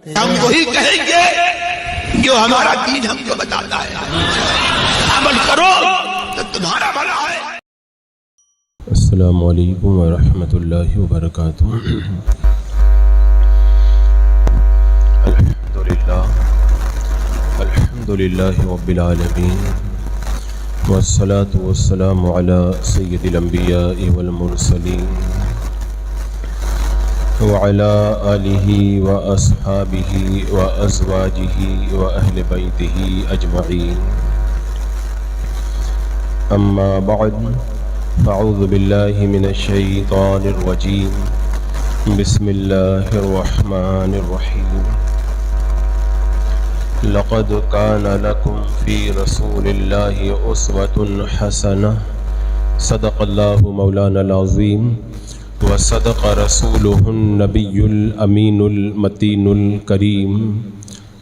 ہم وہی کہیں گے جو ہمارا دین ہم کو بتاتا ہے، عمل کرو تو تمہارا بھلا ہے۔ السلام علیکم ورحمۃ اللہ وبرکاتہ۔ الحمد للہ رب العالمین، والصلاة والسلام علی سید الانبیاء والمرسلین، وعلى آلہ واصحابہ وازواجہ واہل بیتہ اجمعین، اما بعد فاعوذ باللہ من الشیطان الرجیم، بسم اللہ الرحمن الرحیم۔ لقد كان لكم في رسول الله أسوة حسنة، صدق الله مولانا العظيم، وصدق رسوله النبي الأمين المتين الكريم،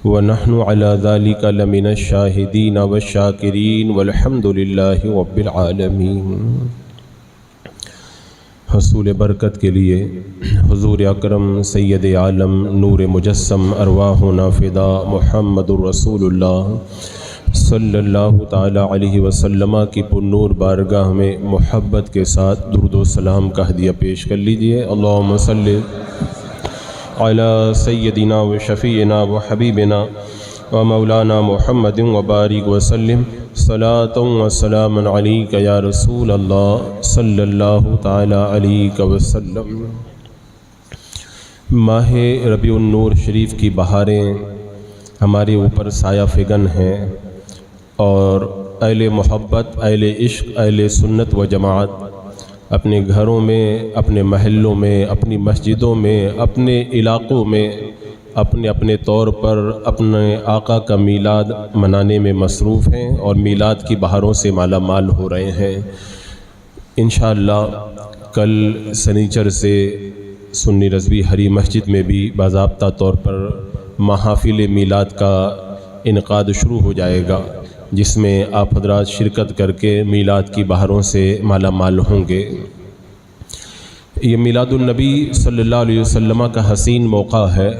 ونحن على ذلك لمن الشاهدين والشاكرين، والحمد لله رب العالمين۔ حصول برکت کے لیے حضور اکرم سید عالم نور مجسم ارواحنا فدا محمد الرسول اللہ صلی اللہ تعالی علیہ وسلم کی پرنور بارگاہ میں محبت کے ساتھ درود و سلام کا ہدیہ پیش کر لیجئے۔ اللہم صلی علی سیدنا و شفیعنا و حبیبنا و مولانا محمد وبارک وسلم، صلاۃ و سلام علیک یا رسول اللہ صلی اللہ تعالی علیہ وسلم۔ ماہ ربیع النور شریف کی بہاریں ہمارے اوپر سایہ فگن ہیں، اور اہل محبت، اہل عشق، اہل سنت و جماعت اپنے گھروں میں، اپنے محلوں میں، اپنی مسجدوں میں، اپنے علاقوں میں اپنے اپنے طور پر اپنے آقا کا میلاد منانے میں مصروف ہیں، اور میلاد کی بہاروں سے مالا مال ہو رہے ہیں۔ انشاءاللہ کل سنیچر سے سنی رضوی ہری مسجد میں بھی باضابطہ طور پر محافل میلاد کا انعقاد شروع ہو جائے گا، جس میں آپ حضرات شرکت کر کے میلاد کی بہاروں سے مالا مال ہوں گے۔ یہ میلاد النبی صلی اللہ علیہ وسلم کا حسین موقع ہے۔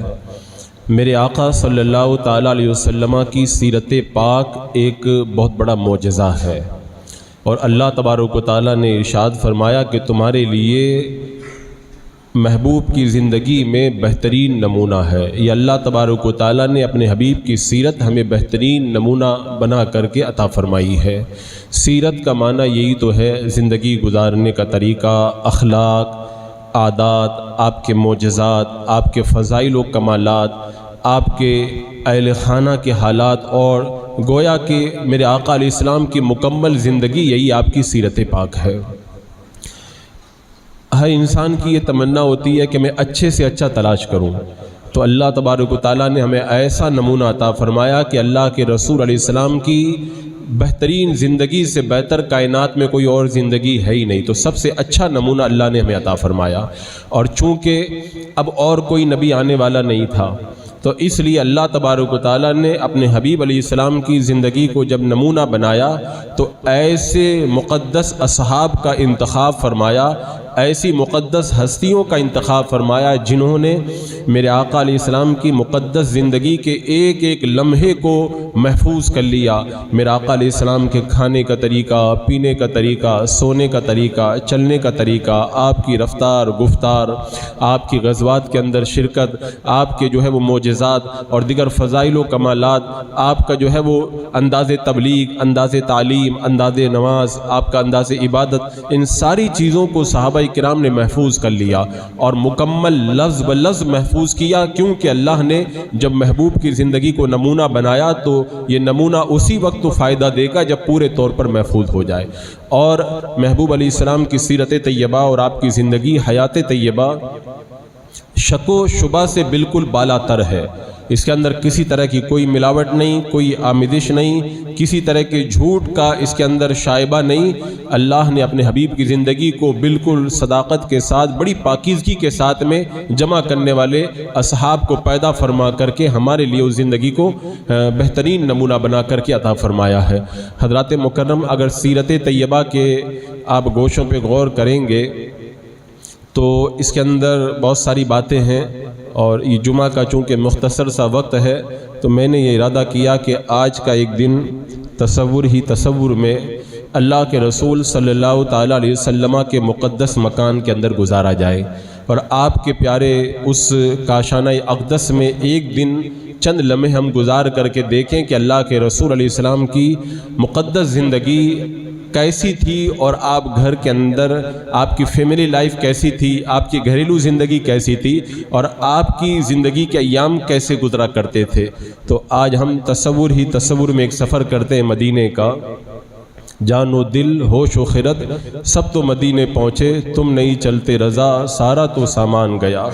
میرے آقا صلی اللہ تعالیٰ علیہ وسلم کی سیرت پاک ایک بہت بڑا معجزہ ہے، اور اللہ تبارک و تعالیٰ نے ارشاد فرمایا کہ تمہارے لیے محبوب کی زندگی میں بہترین نمونہ ہے۔ یہ اللہ تبارک و تعالیٰ نے اپنے حبیب کی سیرت ہمیں بہترین نمونہ بنا کر کے عطا فرمائی ہے۔ سیرت کا معنی یہی تو ہے، زندگی گزارنے کا طریقہ، اخلاق، عادات، آپ کے معجزات، آپ کے فضائل و کمالات، آپ کے اہل خانہ کے حالات، اور گویا کہ میرے آقا علیہ السلام کی مکمل زندگی یہی آپ کی سیرت پاک ہے۔ ہر انسان کی یہ تمنا ہوتی ہے کہ میں اچھے سے اچھا تلاش کروں، تو اللہ تبارک و تعالیٰ نے ہمیں ایسا نمونہ عطا فرمایا کہ اللہ کے رسول علیہ السلام کی بہترین زندگی سے بہتر کائنات میں کوئی اور زندگی ہے ہی نہیں، تو سب سے اچھا نمونہ اللہ نے ہمیں عطا فرمایا۔ اور چونکہ اب اور کوئی نبی آنے والا نہیں تھا، تو اس لیے اللہ تبارک و تعالیٰ نے اپنے حبیب علیہ السلام کی زندگی کو جب نمونہ بنایا تو ایسے مقدس اصحاب کا انتخاب فرمایا، ایسی مقدس ہستیوں کا انتخاب فرمایا جنہوں نے میرے آقا علیہ السلام کی مقدس زندگی کے ایک ایک لمحے کو محفوظ کر لیا۔ میرے آقا علیہ السلام کے کھانے کا طریقہ، پینے کا طریقہ، سونے کا طریقہ، چلنے کا طریقہ، آپ کی رفتار، گفتار، آپ کی غزوات کے اندر شرکت، آپ کے جو ہے وہ معجزات اور دیگر فضائل و کمالات، آپ کا جو ہے وہ انداز تبلیغ، انداز تعلیم، انداز نماز، آپ کا انداز عبادت، ان ساری چیزوں کو صحابہ کرام نے محفوظ کر لیا اور مکمل لفظ بلفظ محفوظ کیا، کیونکہ اللہ نے جب محبوب کی زندگی کو نمونہ بنایا تو یہ نمونہ اسی وقت تو فائدہ دے گا جب پورے طور پر محفوظ ہو جائے۔ اور محبوب علیہ السلام کی سیرت طیبہ اور آپ کی زندگی حیات طیبہ شک و شبہ سے بالکل بالا تر ہے۔ اس کے اندر کسی طرح کی کوئی ملاوٹ نہیں، کوئی آمیزش نہیں، کسی طرح کے جھوٹ کا اس کے اندر شائبہ نہیں۔ اللہ نے اپنے حبیب کی زندگی کو بالکل صداقت کے ساتھ، بڑی پاکیزگی کے ساتھ میں جمع کرنے والے اصحاب کو پیدا فرما کر کے ہمارے لیے اس زندگی کو بہترین نمونہ بنا کر کے عطا فرمایا ہے۔ حضرات مکرم، اگر سیرت طیبہ کے آپ گوشوں پہ غور کریں گے تو اس کے اندر بہت ساری باتیں ہیں، اور یہ جمعہ کا چونکہ مختصر سا وقت ہے تو میں نے یہ ارادہ کیا کہ آج کا ایک دن تصور میں اللہ کے رسول صلی اللہ تعالیٰ علیہ وسلم کے مقدس مکان کے اندر گزارا جائے، اور آپ کے پیارے اس کاشانہ اقدس میں ایک دن چند لمحے ہم گزار کر کے دیکھیں کہ اللہ کے رسول علیہ السلام کی مقدس زندگی کیسی تھی، اور آپ گھر کے اندر آپ کی فیملی لائف کیسی تھی، آپ کی گھریلو زندگی کیسی تھی، اور آپ کی زندگی کے ایام کیسے گزرا کرتے تھے۔ تو آج ہم تصور میں ایک سفر کرتے ہیں مدینے کا۔ جان و دل ہوش و خرد سب تو مدینے پہنچے، تم نہیں چلتے رضا سارا تو سامان گیا۔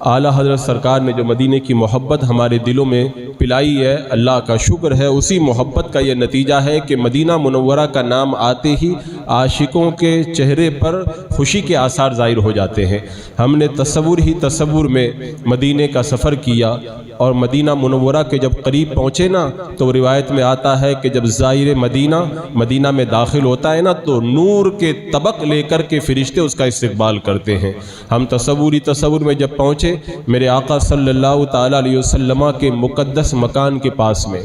اعلیٰ حضرت سرکار نے جو مدینے کی محبت ہمارے دلوں میں پلائی ہے، اللہ کا شکر ہے۔ اسی محبت کا یہ نتیجہ ہے کہ مدینہ منورہ کا نام آتے ہی عاشقوں کے چہرے پر خوشی کے آثار ظاہر ہو جاتے ہیں۔ ہم نے تصور میں مدینے کا سفر کیا، اور مدینہ منورہ کے جب قریب پہنچے نا تو روایت میں آتا ہے کہ جب زائر مدینہ میں داخل ہوتا ہے نا تو نور کے طبق لے کر کے فرشتے اس کا استقبال کرتے ہیں۔ ہم تصور میں جب پہنچے میرے آقا صلی اللہ تعالیٰ علیہ وسلم کے مقدس مکان کے پاس میں،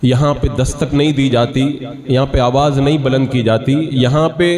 یہاں پہ دستک نہیں دی جاتی، یہاں پہ آواز نہیں بلند کی جاتی، یہاں پہ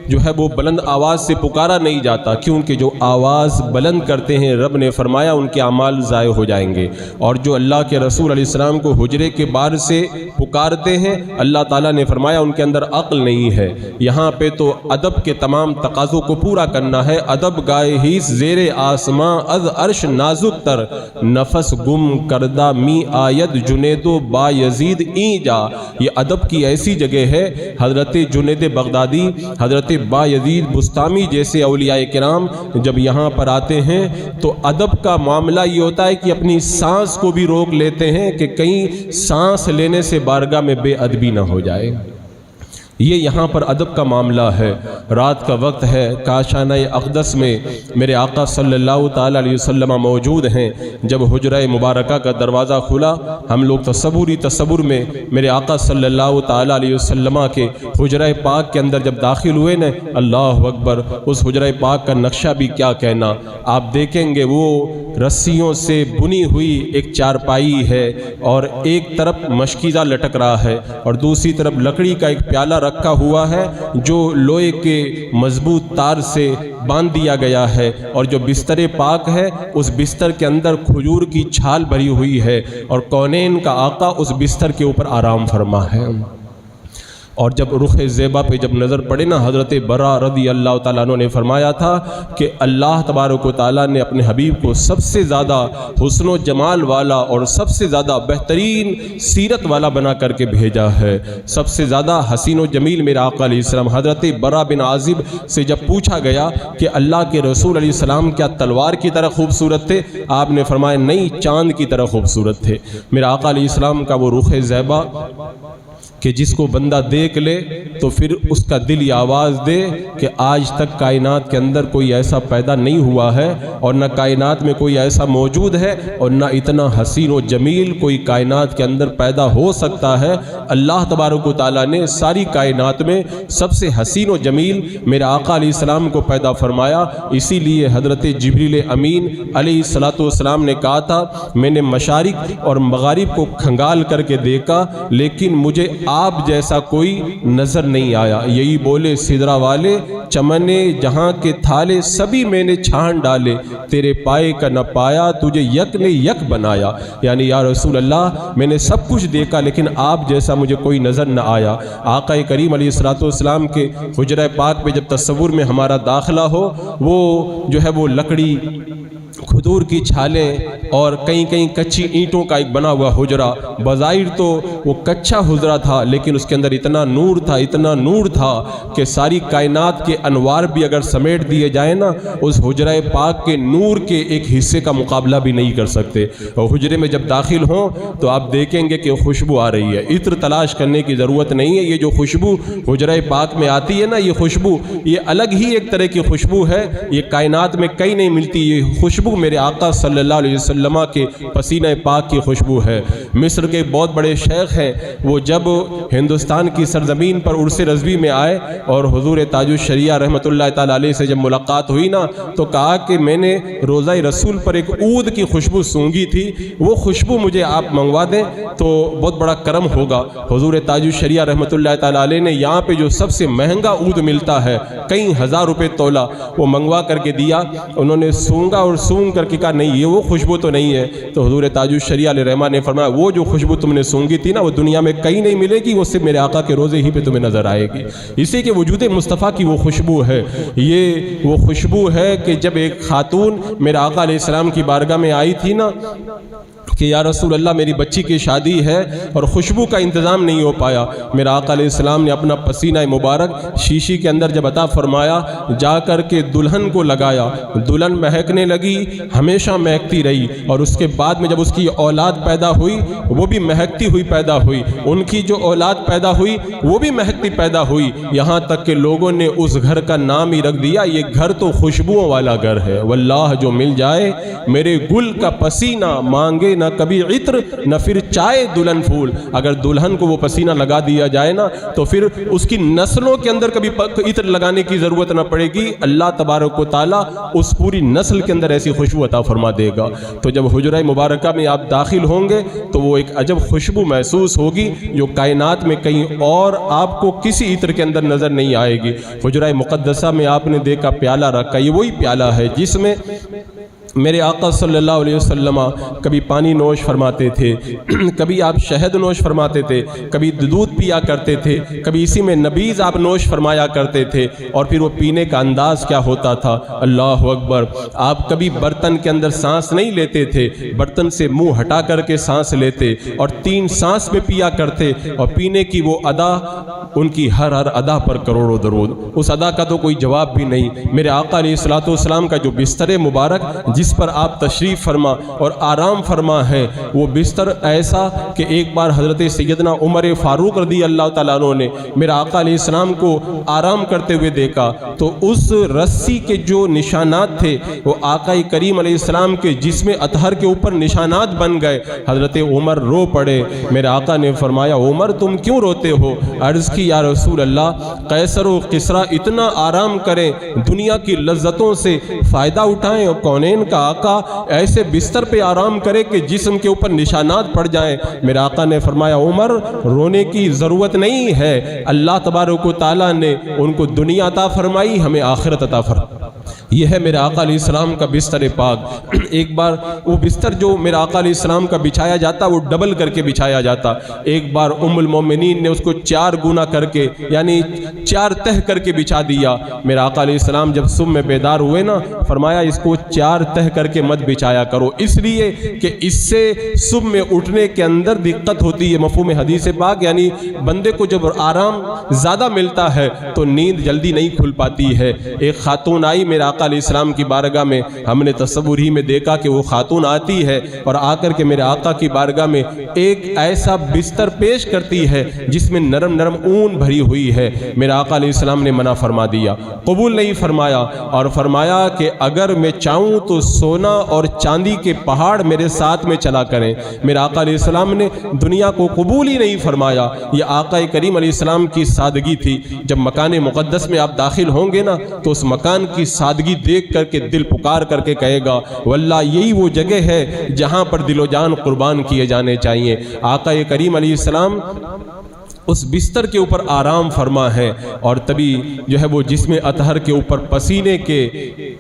جو ہے وہ بلند آواز سے پکارا نہیں جاتا، کیونکہ جو آواز بلند کرتے ہیں رب نے فرمایا ان کے اعمال ضائع ہو جائیں گے، اور جو اللہ کے رسول علیہ السلام کو حجرے کے باہر سے پکارتے ہیں اللہ تعالیٰ نے فرمایا ان کے اندر عقل نہیں ہے۔ یہاں پہ تو ادب کے تمام تقاضوں کو پورا کرنا ہے۔ ادب گائے ہی زیر آسماں از عرش نازک تر، نفس گم کردہ می آید جنید و با یزید این جا۔ یہ ادب کی ایسی جگہ ہے، حضرت جنید بغدادی، حضرت با یزید بستامی جیسے اولیاء کرام جب یہاں پر آتے ہیں تو ادب کا معاملہ یہ ہوتا ہے کہ اپنی سانس کو بھی روک لیتے ہیں کہ کہیں سانس لینے سے بارگاہ میں بے ادبی نہ ہو جائے۔ یہ یہاں پر ادب کا معاملہ ہے۔ رات کا وقت ہے، کاشانہ اقدس میں میرے آقا صلی اللہ تعالیٰ علیہ وسلم موجود ہیں۔ جب حجرہ مبارکہ کا دروازہ کھلا، ہم لوگ تصور میں میرے آقا صلی اللہ تعالیٰ علیہ وسلم کے حجرہ پاک کے اندر جب داخل ہوئے نا، اللہ اکبر، اس حجرہ پاک کا نقشہ بھی کیا کہنا۔ آپ دیکھیں گے وہ رسیوں سے بنی ہوئی ایک چارپائی ہے، اور ایک طرف مشکیزہ لٹک رہا ہے اور دوسری طرف لکڑی کا ایک پیالہ رکھا ہوا ہے جو لوہے کے مضبوط تار سے باندھ دیا گیا ہے، اور جو بستر پاک ہے اس بستر کے اندر کھجور کی چھال بھری ہوئی ہے، اور کونین کا آقا اس بستر کے اوپر آرام فرما ہے۔ اور جب رخ زیبا پہ جب نظر پڑے نا، حضرت برا رضی اللہ تعالیٰ عنہ نے فرمایا تھا کہ اللہ تبارک و تعالیٰ نے اپنے حبیب کو سب سے زیادہ حسن و جمال والا اور سب سے زیادہ بہترین سیرت والا بنا کر کے بھیجا ہے۔ سب سے زیادہ حسین و جمیل میرا آقا علیہ السلام۔ حضرت برا بن عازب سے جب پوچھا گیا کہ اللہ کے رسول علیہ السلام کیا تلوار کی طرح خوبصورت تھے، آپ نے فرمایا نہیں، چاند کی طرح خوبصورت تھے۔ میرا آقا علیہ السلام کا وہ رخ زیبا کہ جس کو بندہ دیکھ لے تو پھر اس کا دل یہ آواز دے کہ آج تک کائنات کے اندر کوئی ایسا پیدا نہیں ہوا ہے، اور نہ کائنات میں کوئی ایسا موجود ہے، اور نہ اتنا حسین و جمیل کوئی کائنات کے اندر پیدا ہو سکتا ہے۔ اللہ تبارک و تعالیٰ نے ساری کائنات میں سب سے حسین و جمیل میرے آقا علیہ السلام کو پیدا فرمایا۔ اسی لیے حضرت جبریل امین علیہ الصلوۃ والسلام نے کہا تھا، میں نے مشارق اور مغارب کو کھنگال کر کے دیکھا لیکن مجھے آپ جیسا کوئی نظر نہیں آیا۔ یہی بولے سدرا والے، چمنے جہاں کے تھالے سبھی میں نے چھان ڈالے، تیرے پائے کا نہ پایا تجھے یک نے یک بنایا۔ یعنی یا رسول اللہ میں نے سب کچھ دیکھا لیکن آپ جیسا مجھے کوئی نظر نہ آیا۔ آقا کریم علیہ الصلوۃ والسلام کے حجرہ پاک پہ جب تصور میں ہمارا داخلہ ہو، وہ جو ہے وہ لکڑی، کھجور کی چھالیں اور کہیں کچی اینٹوں کا ایک بنا ہوا حجرہ، بظاہر تو وہ کچا حجرہ تھا لیکن اس کے اندر اتنا نور تھا کہ ساری کائنات کے انوار بھی اگر سمیٹ دیے جائیں نا، اس حجرہ پاک کے نور کے ایک حصے کا مقابلہ بھی نہیں کر سکتے۔ اور حجرے میں جب داخل ہوں تو آپ دیکھیں گے کہ خوشبو آ رہی ہے، عطر تلاش کرنے کی ضرورت نہیں ہے۔ یہ جو خوشبو حجرہ پاک میں آتی ہے نا، یہ خوشبو، یہ الگ ہی ایک طرح کی خوشبو ہے، یہ کائنات میں کہیں نہیں ملتی۔ یہ خوشبو میرے آقا صلی اللہ علیہ وسلم کے پسینہ پاک کی خوشبو ہے۔ مصر کے بہت بڑے شیخ ہیں، وہ جب ہندوستان کی سرزمین پر عرس رضوی میں آئے اور حضور تاج الشریعہ رحمۃ اللہ تعالیٰ علیہ سے جب ملاقات ہوئی نا تو کہا کہ میں نے روضہ رسول پر ایک عود کی خوشبو سونگھی تھی، وہ خوشبو مجھے آپ منگوا دیں تو بہت بڑا کرم ہوگا۔ حضور تاج الشریعہ رحمۃ اللہ تعالیٰ علیہ نے یہاں پہ جو سب سے مہنگا عود ملتا ہے، کئی ہزار روپے تولہ، وہ منگوا کر کے دیا۔ انہوں نے سونگا اور سونگ کر کے کہا نہیں یہ وہ خوشبو تو نہیں ہے۔ تو حضور تاج الشریعہ علیہ رحمہ نے فرمایا وہ جو خوشبو تم نے سونگی تھی نا وہ دنیا میں کہیں نہیں ملے گی، وہ صرف میرے آقا کے روزے ہی پہ تمہیں نظر آئے گی۔ اسی کے وجود مصطفیٰ کی وہ خوشبو ہے، یہ وہ خوشبو ہے کہ جب ایک خاتون میرے آقا علیہ السلام کی بارگاہ میں آئی تھی نا کہ یا رسول اللہ میری بچی کی شادی ہے اور خوشبو کا انتظام نہیں ہو پایا، میرا آقا علیہ السلام نے اپنا پسینہ مبارک شیشی کے اندر جب عطا فرمایا، جا کر کے دلہن کو لگایا، دلہن مہکنے لگی، ہمیشہ مہکتی رہی، اور اس کے بعد میں جب اس کی اولاد پیدا ہوئی وہ بھی مہکتی ہوئی پیدا ہوئی، ان کی جو اولاد پیدا ہوئی وہ بھی مہکتی پیدا ہوئی، یہاں تک کہ لوگوں نے اس گھر کا نام ہی رکھ دیا یہ گھر تو خوشبوؤں والا گھر ہے۔ واللہ جو مل جائے میرے گل کا پسینہ، مانگے نہ کبھی عطر نہ پھر چائے دلہن پھول۔ اگر دلہن کو وہ پسینہ لگا دیا جائے نا تو پھر اس کی نسلوں کے اندر کبھی عطر لگانے کی ضرورت نہ پڑے گی، اللہ تبارک و تعالیٰ اس پوری نسل کے اندر ایسی خوشبو عطا فرما دے گا۔ تو جب حجرہ مبارکہ میں آپ داخل ہوں گے تو وہ ایک عجب خوشبو محسوس ہوگی جو کائنات میں کہیں اور آپ کو کسی عطر کے اندر نظر نہیں آئے گی۔ حجرہ مقدسہ میں آپ نے دیکھا پیالہ رکھا، یہ وہی پیالہ ہے جس میں میرے آقا صلی اللہ علیہ وسلم کبھی پانی نوش فرماتے تھے، کبھی آپ شہد نوش فرماتے تھے، کبھی دودھ پیا کرتے تھے، کبھی اسی میں نبیذ آپ نوش فرمایا کرتے تھے، اور پھر وہ پینے کا انداز کیا ہوتا تھا، اللہ اکبر۔ آپ کبھی برتن کے اندر سانس نہیں لیتے تھے، برتن سے منہ ہٹا کر کے سانس لیتے اور 3 سانس میں پیا کرتے، اور پینے کی وہ ادا، ان کی ہر ادا پر کروڑوں درود، اس ادا کا تو کوئی جواب بھی نہیں۔ میرے آقا علیہ الصلوۃ والسلام کا جو بستر مبارک جس پر آپ تشریف فرما اور آرام فرما ہے، وہ بستر ایسا کہ ایک بار حضرت سیدنا عمر فاروق رضی اللہ تعالیٰ عنہ نے میرا آقا علیہ السلام کو آرام کرتے ہوئے دیکھا تو اس رسی کے جو نشانات تھے وہ آقا کریم علیہ السلام کے جسم اطہر کے اوپر نشانات بن گئے۔ حضرت عمر رو پڑے، میرے آقا نے فرمایا عمر تم کیوں روتے ہو؟ عرض کی یا رسول اللہ قیصر و کسریٰ اتنا آرام کریں، دنیا کی لذتوں سے فائدہ اٹھائیں، اور کونین کا آقا ایسے بستر پہ آرام کرے کہ جسم کے اوپر نشانات پڑ جائیں۔ میرے آقا نے فرمایا عمر رونے کی ضرورت نہیں ہے، اللہ تبارک و تعالیٰ نے ان کو دنیا عطا فرمائی، ہمیں آخرت عطا فرمائی۔ یہ ہے میرے آقا علیہ السلام کا بستر پاک۔ ایک بار وہ بستر جو میرے آقا علیہ السلام کا بچھایا جاتا وہ ڈبل کر کے بچھایا جاتا، ایک بار ام المومنین نے اس کو 4 گنا کر کے یعنی 4 تہ کر کے بچھا دیا۔ میرے آقا علیہ السلام جب صبح میں بیدار ہوئے نا فرمایا اس کو 4 تہ کر کے مت بچھایا کرو، اس لیے کہ اس سے صبح میں اٹھنے کے اندر دقت ہوتی ہے۔ مفہوم حدیث پاک یعنی بندے کو جب آرام زیادہ ملتا ہے تو نیند جلدی نہیں کھل پاتی ہے۔ ایک خاتون آئی میرے آقا علیہ السلام کی بارگاہ میں، ہم نے تصور ہی میں دیکھا کہ وہ خاتون آتی ہے اور آ کر کے میرے آقا کی بارگاہ میں ایک ایسا بستر پیش کرتی ہے جس میں نرم نرم اون بھری ہوئی ہے۔ میرے آقا علیہ السلام نے منع فرما دیا، قبول نہیں فرمایا، اور فرمایا کہ اگر میں چاہوں تو سونا اور چاندی کے پہاڑ میرے ساتھ میں چلا کریں۔ میرے آقا علیہ السلام نے دنیا کو قبول ہی نہیں فرمایا۔ یہ آقا کریم علیہ السلام کی سادگی تھی۔ جب مکان مقدس میں آپ داخل ہوں گے نا تو اس مکان کی سادگی دیکھ کر کے دل پکار کر کے کہے گا واللہ یہی وہ جگہ ہے جہاں پر دل و جان قربان کیے جانے چاہیے۔ آقا کریم علیہ السلام اس بستر کے اوپر آرام فرما ہے، اور تبھی جو ہے وہ جسم اطہر کے اوپر پسینے کے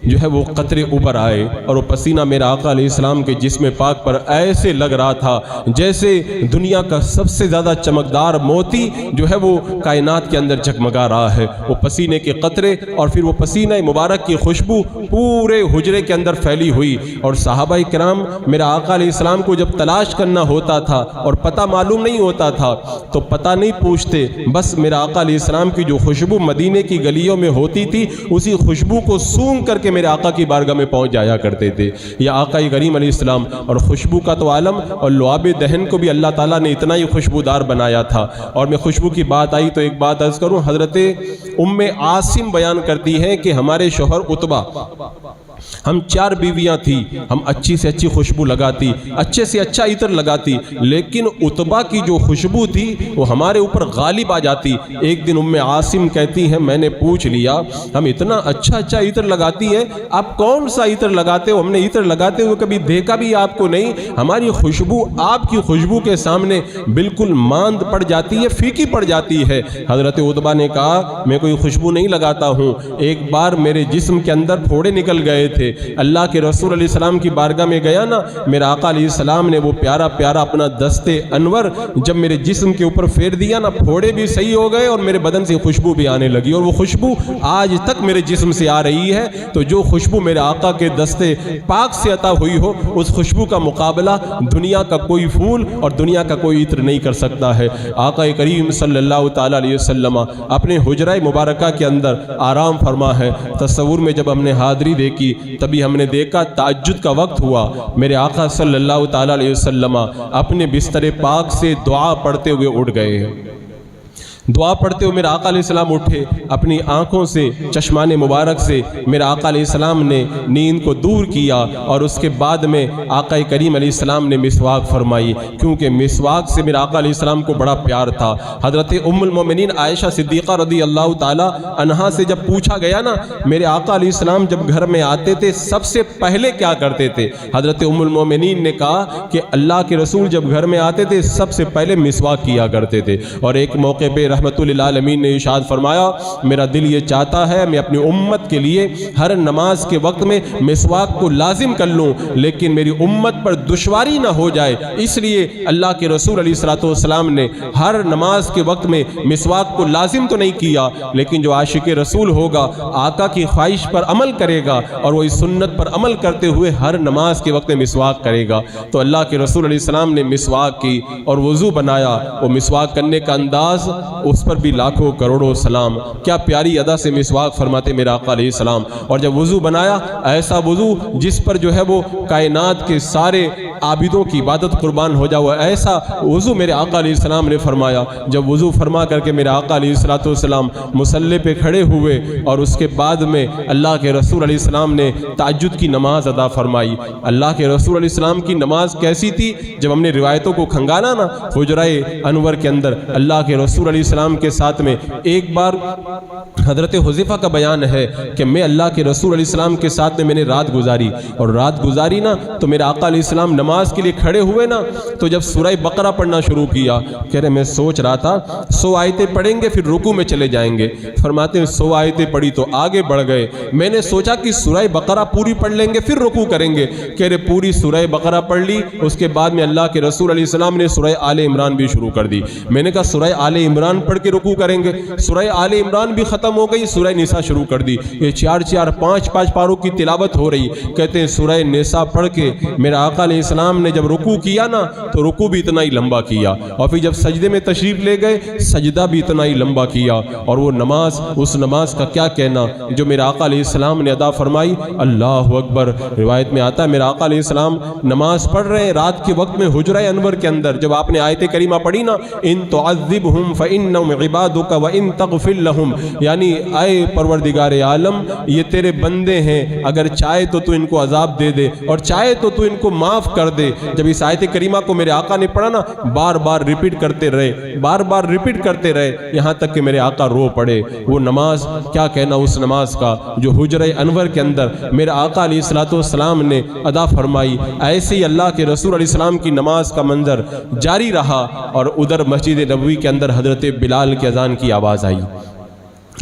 جو ہے وہ قطرے اوپر آئے، اور وہ پسینہ میرا آقا علیہ السلام کے جسم پاک پر ایسے لگ رہا تھا جیسے دنیا کا سب سے زیادہ چمکدار موتی جو ہے وہ کائنات کے اندر جگمگا رہا ہے۔ وہ پسینے کے قطرے اور پھر وہ پسینہ مبارک کی خوشبو پورے حجرے کے اندر پھیلی ہوئی، اور صحابہ کرام میرا آقا علیہ السلام کو جب تلاش کرنا ہوتا تھا اور پتہ معلوم نہیں ہوتا تھا تو پتہ نہیں پوچھتے، بس میرا آقا علیہ السلام کی جو خوشبو مدینے کی گلیوں میں ہوتی تھی اسی خوشبو کو سونگ کر کے میرے آقا کی بارگاہ میں پہنچ جایا کرتے تھے۔ یہ آقا کریم علیہ السلام، اور خوشبو کا تو عالم، اور لعاب دہن کو بھی اللہ تعالیٰ نے اتنا ہی خوشبودار بنایا تھا۔ اور میں خوشبو کی بات آئی تو ایک بات عرض کروں، حضرت ام عاصم بیان کرتی ہیں کہ ہمارے شوہر عتبہ ہم 4 بیویاں تھیں، ہم اچھی سے اچھی خوشبو لگاتی، اچھے سے اچھا عطر لگاتی، لیکن عتبہ کی جو خوشبو تھی وہ ہمارے اوپر غالب آ جاتی۔ ایک دن ام عاصم کہتی ہیں میں نے پوچھ لیا ہم اتنا اچھا عطر لگاتی ہے، آپ کون سا عطر لگاتے ہو؟ ہم نے عطر لگاتے ہوئے کبھی دیکھا بھی آپ کو نہیں، ہماری خوشبو آپ کی خوشبو کے سامنے بالکل ماند پڑ جاتی ہے، پھیکی پڑ جاتی ہے۔ حضرت عتبہ نے کہا میں کوئی خوشبو نہیں لگاتا ہوں، ایک بار میرے جسم کے اندر پھوڑے نکل گئے تھے، اللہ کے رسول علیہ السلام کی بارگاہ میں گیا نا، میرا آقا علیہ السلام نے وہ پیارا پیارا اپنا دست انور جب میرے جسم کے اوپر پھیر دیا نا، پھوڑے بھی صحیح ہو گئے اور میرے بدن سے خوشبو بھی آنے لگی، اور وہ خوشبو آج تک میرے جسم سے آ رہی ہے۔ تو جو خوشبو میرے آقا کے دست پاک سے عطا ہوئی ہو، اس خوشبو کا مقابلہ دنیا کا کوئی پھول اور دنیا کا کوئی عطر نہیں کر سکتا ہے۔ آقا کریم صلی اللہ تعالی علیہ وسلم اپنے حجرہ مبارکہ کے اندر آرام فرما ہے۔ تصور میں جب ہم نے حاضری دیکھی تبھی ہم نے دیکھا تہجد کا وقت ہوا، میرے آقا صلی اللہ تعالی علیہ وسلم اپنے بستر پاک سے دعا پڑھتے ہوئے اٹھ گئے ہیں۔ دعا پڑھتے ہوئے میرا آقا علیہ السلام اٹھے، اپنی آنکھوں سے چشمان مبارک سے میرا آقا علیہ السلام نے نیند کو دور کیا، اور اس کے بعد میں آقا کریم علیہ السلام نے مسواک فرمائی، کیونکہ مسواک سے میرا آقا علیہ السلام کو بڑا پیار تھا۔ حضرت ام المومنین عائشہ صدیقہ رضی اللہ تعالی عنہا سے جب پوچھا گیا نا میرے آقا علیہ السلام جب گھر میں آتے تھے سب سے پہلے کیا کرتے تھے، حضرت ام المومنین نے کہا کہ اللہ کے رسول جب گھر میں آتے تھے سب سے پہلے مسواک کیا کرتے تھے۔ اور ایک موقع پہ رحمت للعالمین نے ارشاد فرمایا میرا دل یہ چاہتا ہے میں اپنی امت کے لیے ہر نماز کے وقت میں مسواک کو لازم کر لوں، لیکن میری امت پر دشواری نہ ہو جائے، اس لیے اللہ کے رسول علیہ السلام نے ہر نماز کے وقت میں مسواک کو لازم تو نہیں کیا، لیکن جو عاشق رسول ہوگا آقا کی خواہش پر عمل کرے گا اور وہ اس سنت پر عمل کرتے ہوئے ہر نماز کے وقت میں مسواک کرے گا۔ تو اللہ کے رسول علیہ السلام نے مسواک کی اور وضو بنایا، وہ مسواک کرنے کا انداز اس پر بھی لاکھوں کروڑوں سلام، کیا پیاری ادا سے مسواک فرماتے میرا آقا علیہ السلام۔ اور جب وضو بنایا ایسا وضو جس پر جو ہے وہ کائنات کے سارے عابدوں کی عبادت قربان ہو جاؤ، ایسا وضو میرے آقا علیہ السلام نے فرمایا۔ جب وضو فرما کر کے میرے آقا علیہ السلام مصلی پہ کھڑے ہوئے اور اس کے بعد میں اللہ کے رسول علیہ السلام نے تہجد کی نماز ادا فرمائی۔ اللہ کے رسول علیہ السلام کی نماز کیسی تھی؟ جب ہم نے روایتوں کو کھنگانا نا حجرہ انور کے اندر اللہ کے رسول علیہ السلام کے ساتھ میں ایک بار حضرت حذیفہ کا بیان ہے کہ میں اللہ کے رسول علیہ السلام کے ساتھ میں نے رات گزاری، اور رات گزاری نا تو میرا آقا علیہ السلام نماز کے لیے کھڑے ہوئے نا تو جب سورہ بقرہ پڑھنا شروع کیا، کہہ رہے میں سوچ رہا تھا 100 آیتیں پڑھیں گے پھر رکوع میں چلے جائیں گے، فرماتے ہیں 100 آیتیں پڑھی تو آگے بڑھ گئے، میں نے سوچا کہ سورہ بقرہ پوری پڑھ لیں گے پھر رکوع کریں گے، کہہ رہے پوری سورہ بقرہ پڑھ لی، اس کے بعد میں اللہ کے رسول علیہ السلام نے سورہ آل عمران بھی شروع کر دی، میں نے کہا سورہ آل عمران پڑھ کے رکوع کریں گے، سورہ آل عمران بھی ختم ہو گئی، سورہ نساء شروع کر دی، یہ 4 5 پاروں کی تلاوت ہو رہی، کہتے ہیں سورہ نساء پڑھ کے میرا آقا علیہ السلام نے جب رکوع کیا نا تو رکوع بھی اتنا ہی لمبا کیا، اور پھر جب سجدے میں تشریف لے گئے سجدہ بھی اتنا ہی لمبا کیا، اور وہ نماز اس نماز کا کیا کہنا جو میرا آقا علیہ السلام نے ادا فرمائی، اللہ اکبر۔ روایت میں آتا ہے میرا آقا علیہ السلام نماز پڑھ رہے ہیں رات کے وقت میں حجرہ انور کے اندر، جب آپ نے آیت کریمہ پڑھی نا ان تعذبہم فإنہم عبادک وإن تغفر لہم، یعنی اے پروردگار عالم یہ تیرے بندے ہیں، اگر چاہے تو تو ان کو عذاب دے دے اور چاہے تو تو ان کو معاف کر دے۔ جب اس آیت کریمہ کو میرے آقا نے پڑھا نا بار بار ریپیٹ کرتے رہے یہاں تک کہ میرے آقا رو پڑے۔ وہ نماز کیا کہنا اس نماز کا جو حجرہ انور کے اندر میرا آقا علیہ السلام نے ادا فرمائی۔ ایسے ہی اللہ کے رسول علیہ السلام کی نماز کا منظر جاری رہا، اور ادھر مسجد نبوی کے اندر حضرت بلال کی اذان کی آواز آئی،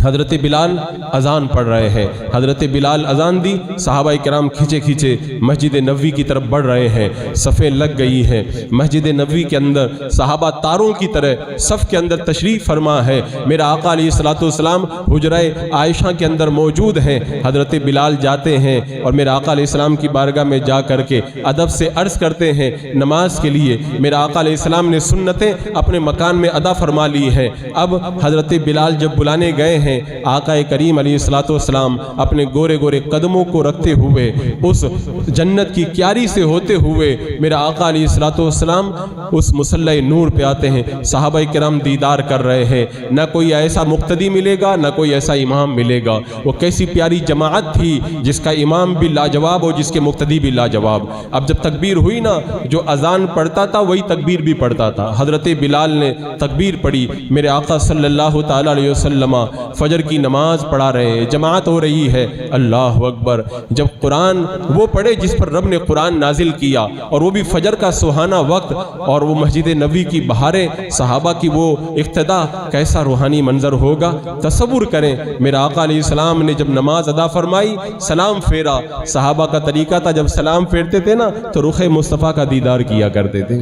حضرت بلال اذان پڑھ رہے ہیں، حضرت بلال اذان دی، صحابہ کرام کھینچے کھینچے مسجد نبوی کی طرف بڑھ رہے ہیں، صفیں لگ گئی ہیں مسجد نبوی کے اندر، صحابہ تاروں کی طرح صف کے اندر تشریف فرما ہے، میرا آقا علیہ السلام حجرہ عائشہ کے اندر موجود ہیں، حضرت بلال جاتے ہیں اور میرا آقا علیہ السلام کی بارگاہ میں جا کر کے ادب سے عرض کرتے ہیں نماز کے لیے، میرا آقا علیہ السلام نے سنتیں اپنے مکان میں ادا فرما لی ہیں، اب حضرت بلال جب بلانے گئے ہیں ہیں آقا کریم علیہ الصلوۃ والسلام اپنے گورے گورے قدموں کو رکھتے ہوئے اس جنت کی کیاری سے ہوتے ہوئے میرا آقا علیہ الصلوۃ والسلام اس مصلی نور پہ آتے ہیں. صحابہ کرام دیدار کر رہے ہیں. نہ کوئی ایسا مقتدی ملے گا نہ کوئی ایسا امام ملے گا. وہ کیسی پیاری جماعت تھی جس کا امام بھی لاجواب اور جس کے مقتدی بھی لاجواب. اب جب تکبیر ہوئی نا، جو اذان پڑھتا تھا وہی تکبیر بھی پڑھتا تھا. حضرت بلال نے تکبیر پڑھی. میرے آقا صلی اللہ تعالی علیہ وسلم فجر کی نماز پڑھا رہے ہیں، جماعت ہو رہی ہے. اللہ اکبر. جب قرآن وہ پڑھے جس پر رب نے قرآن نازل کیا، اور وہ بھی فجر کا سہانا وقت، اور وہ مسجد نبوی کی بہاریں، صحابہ کی وہ اقتدا، کیسا روحانی منظر ہوگا. تصور کریں میرے آقا علیہ السلام نے جب نماز ادا فرمائی، سلام پھیرا. صحابہ کا طریقہ تھا جب سلام پھیرتے تھے نا تو رخ مصطفیٰ کا دیدار کیا کرتے تھے.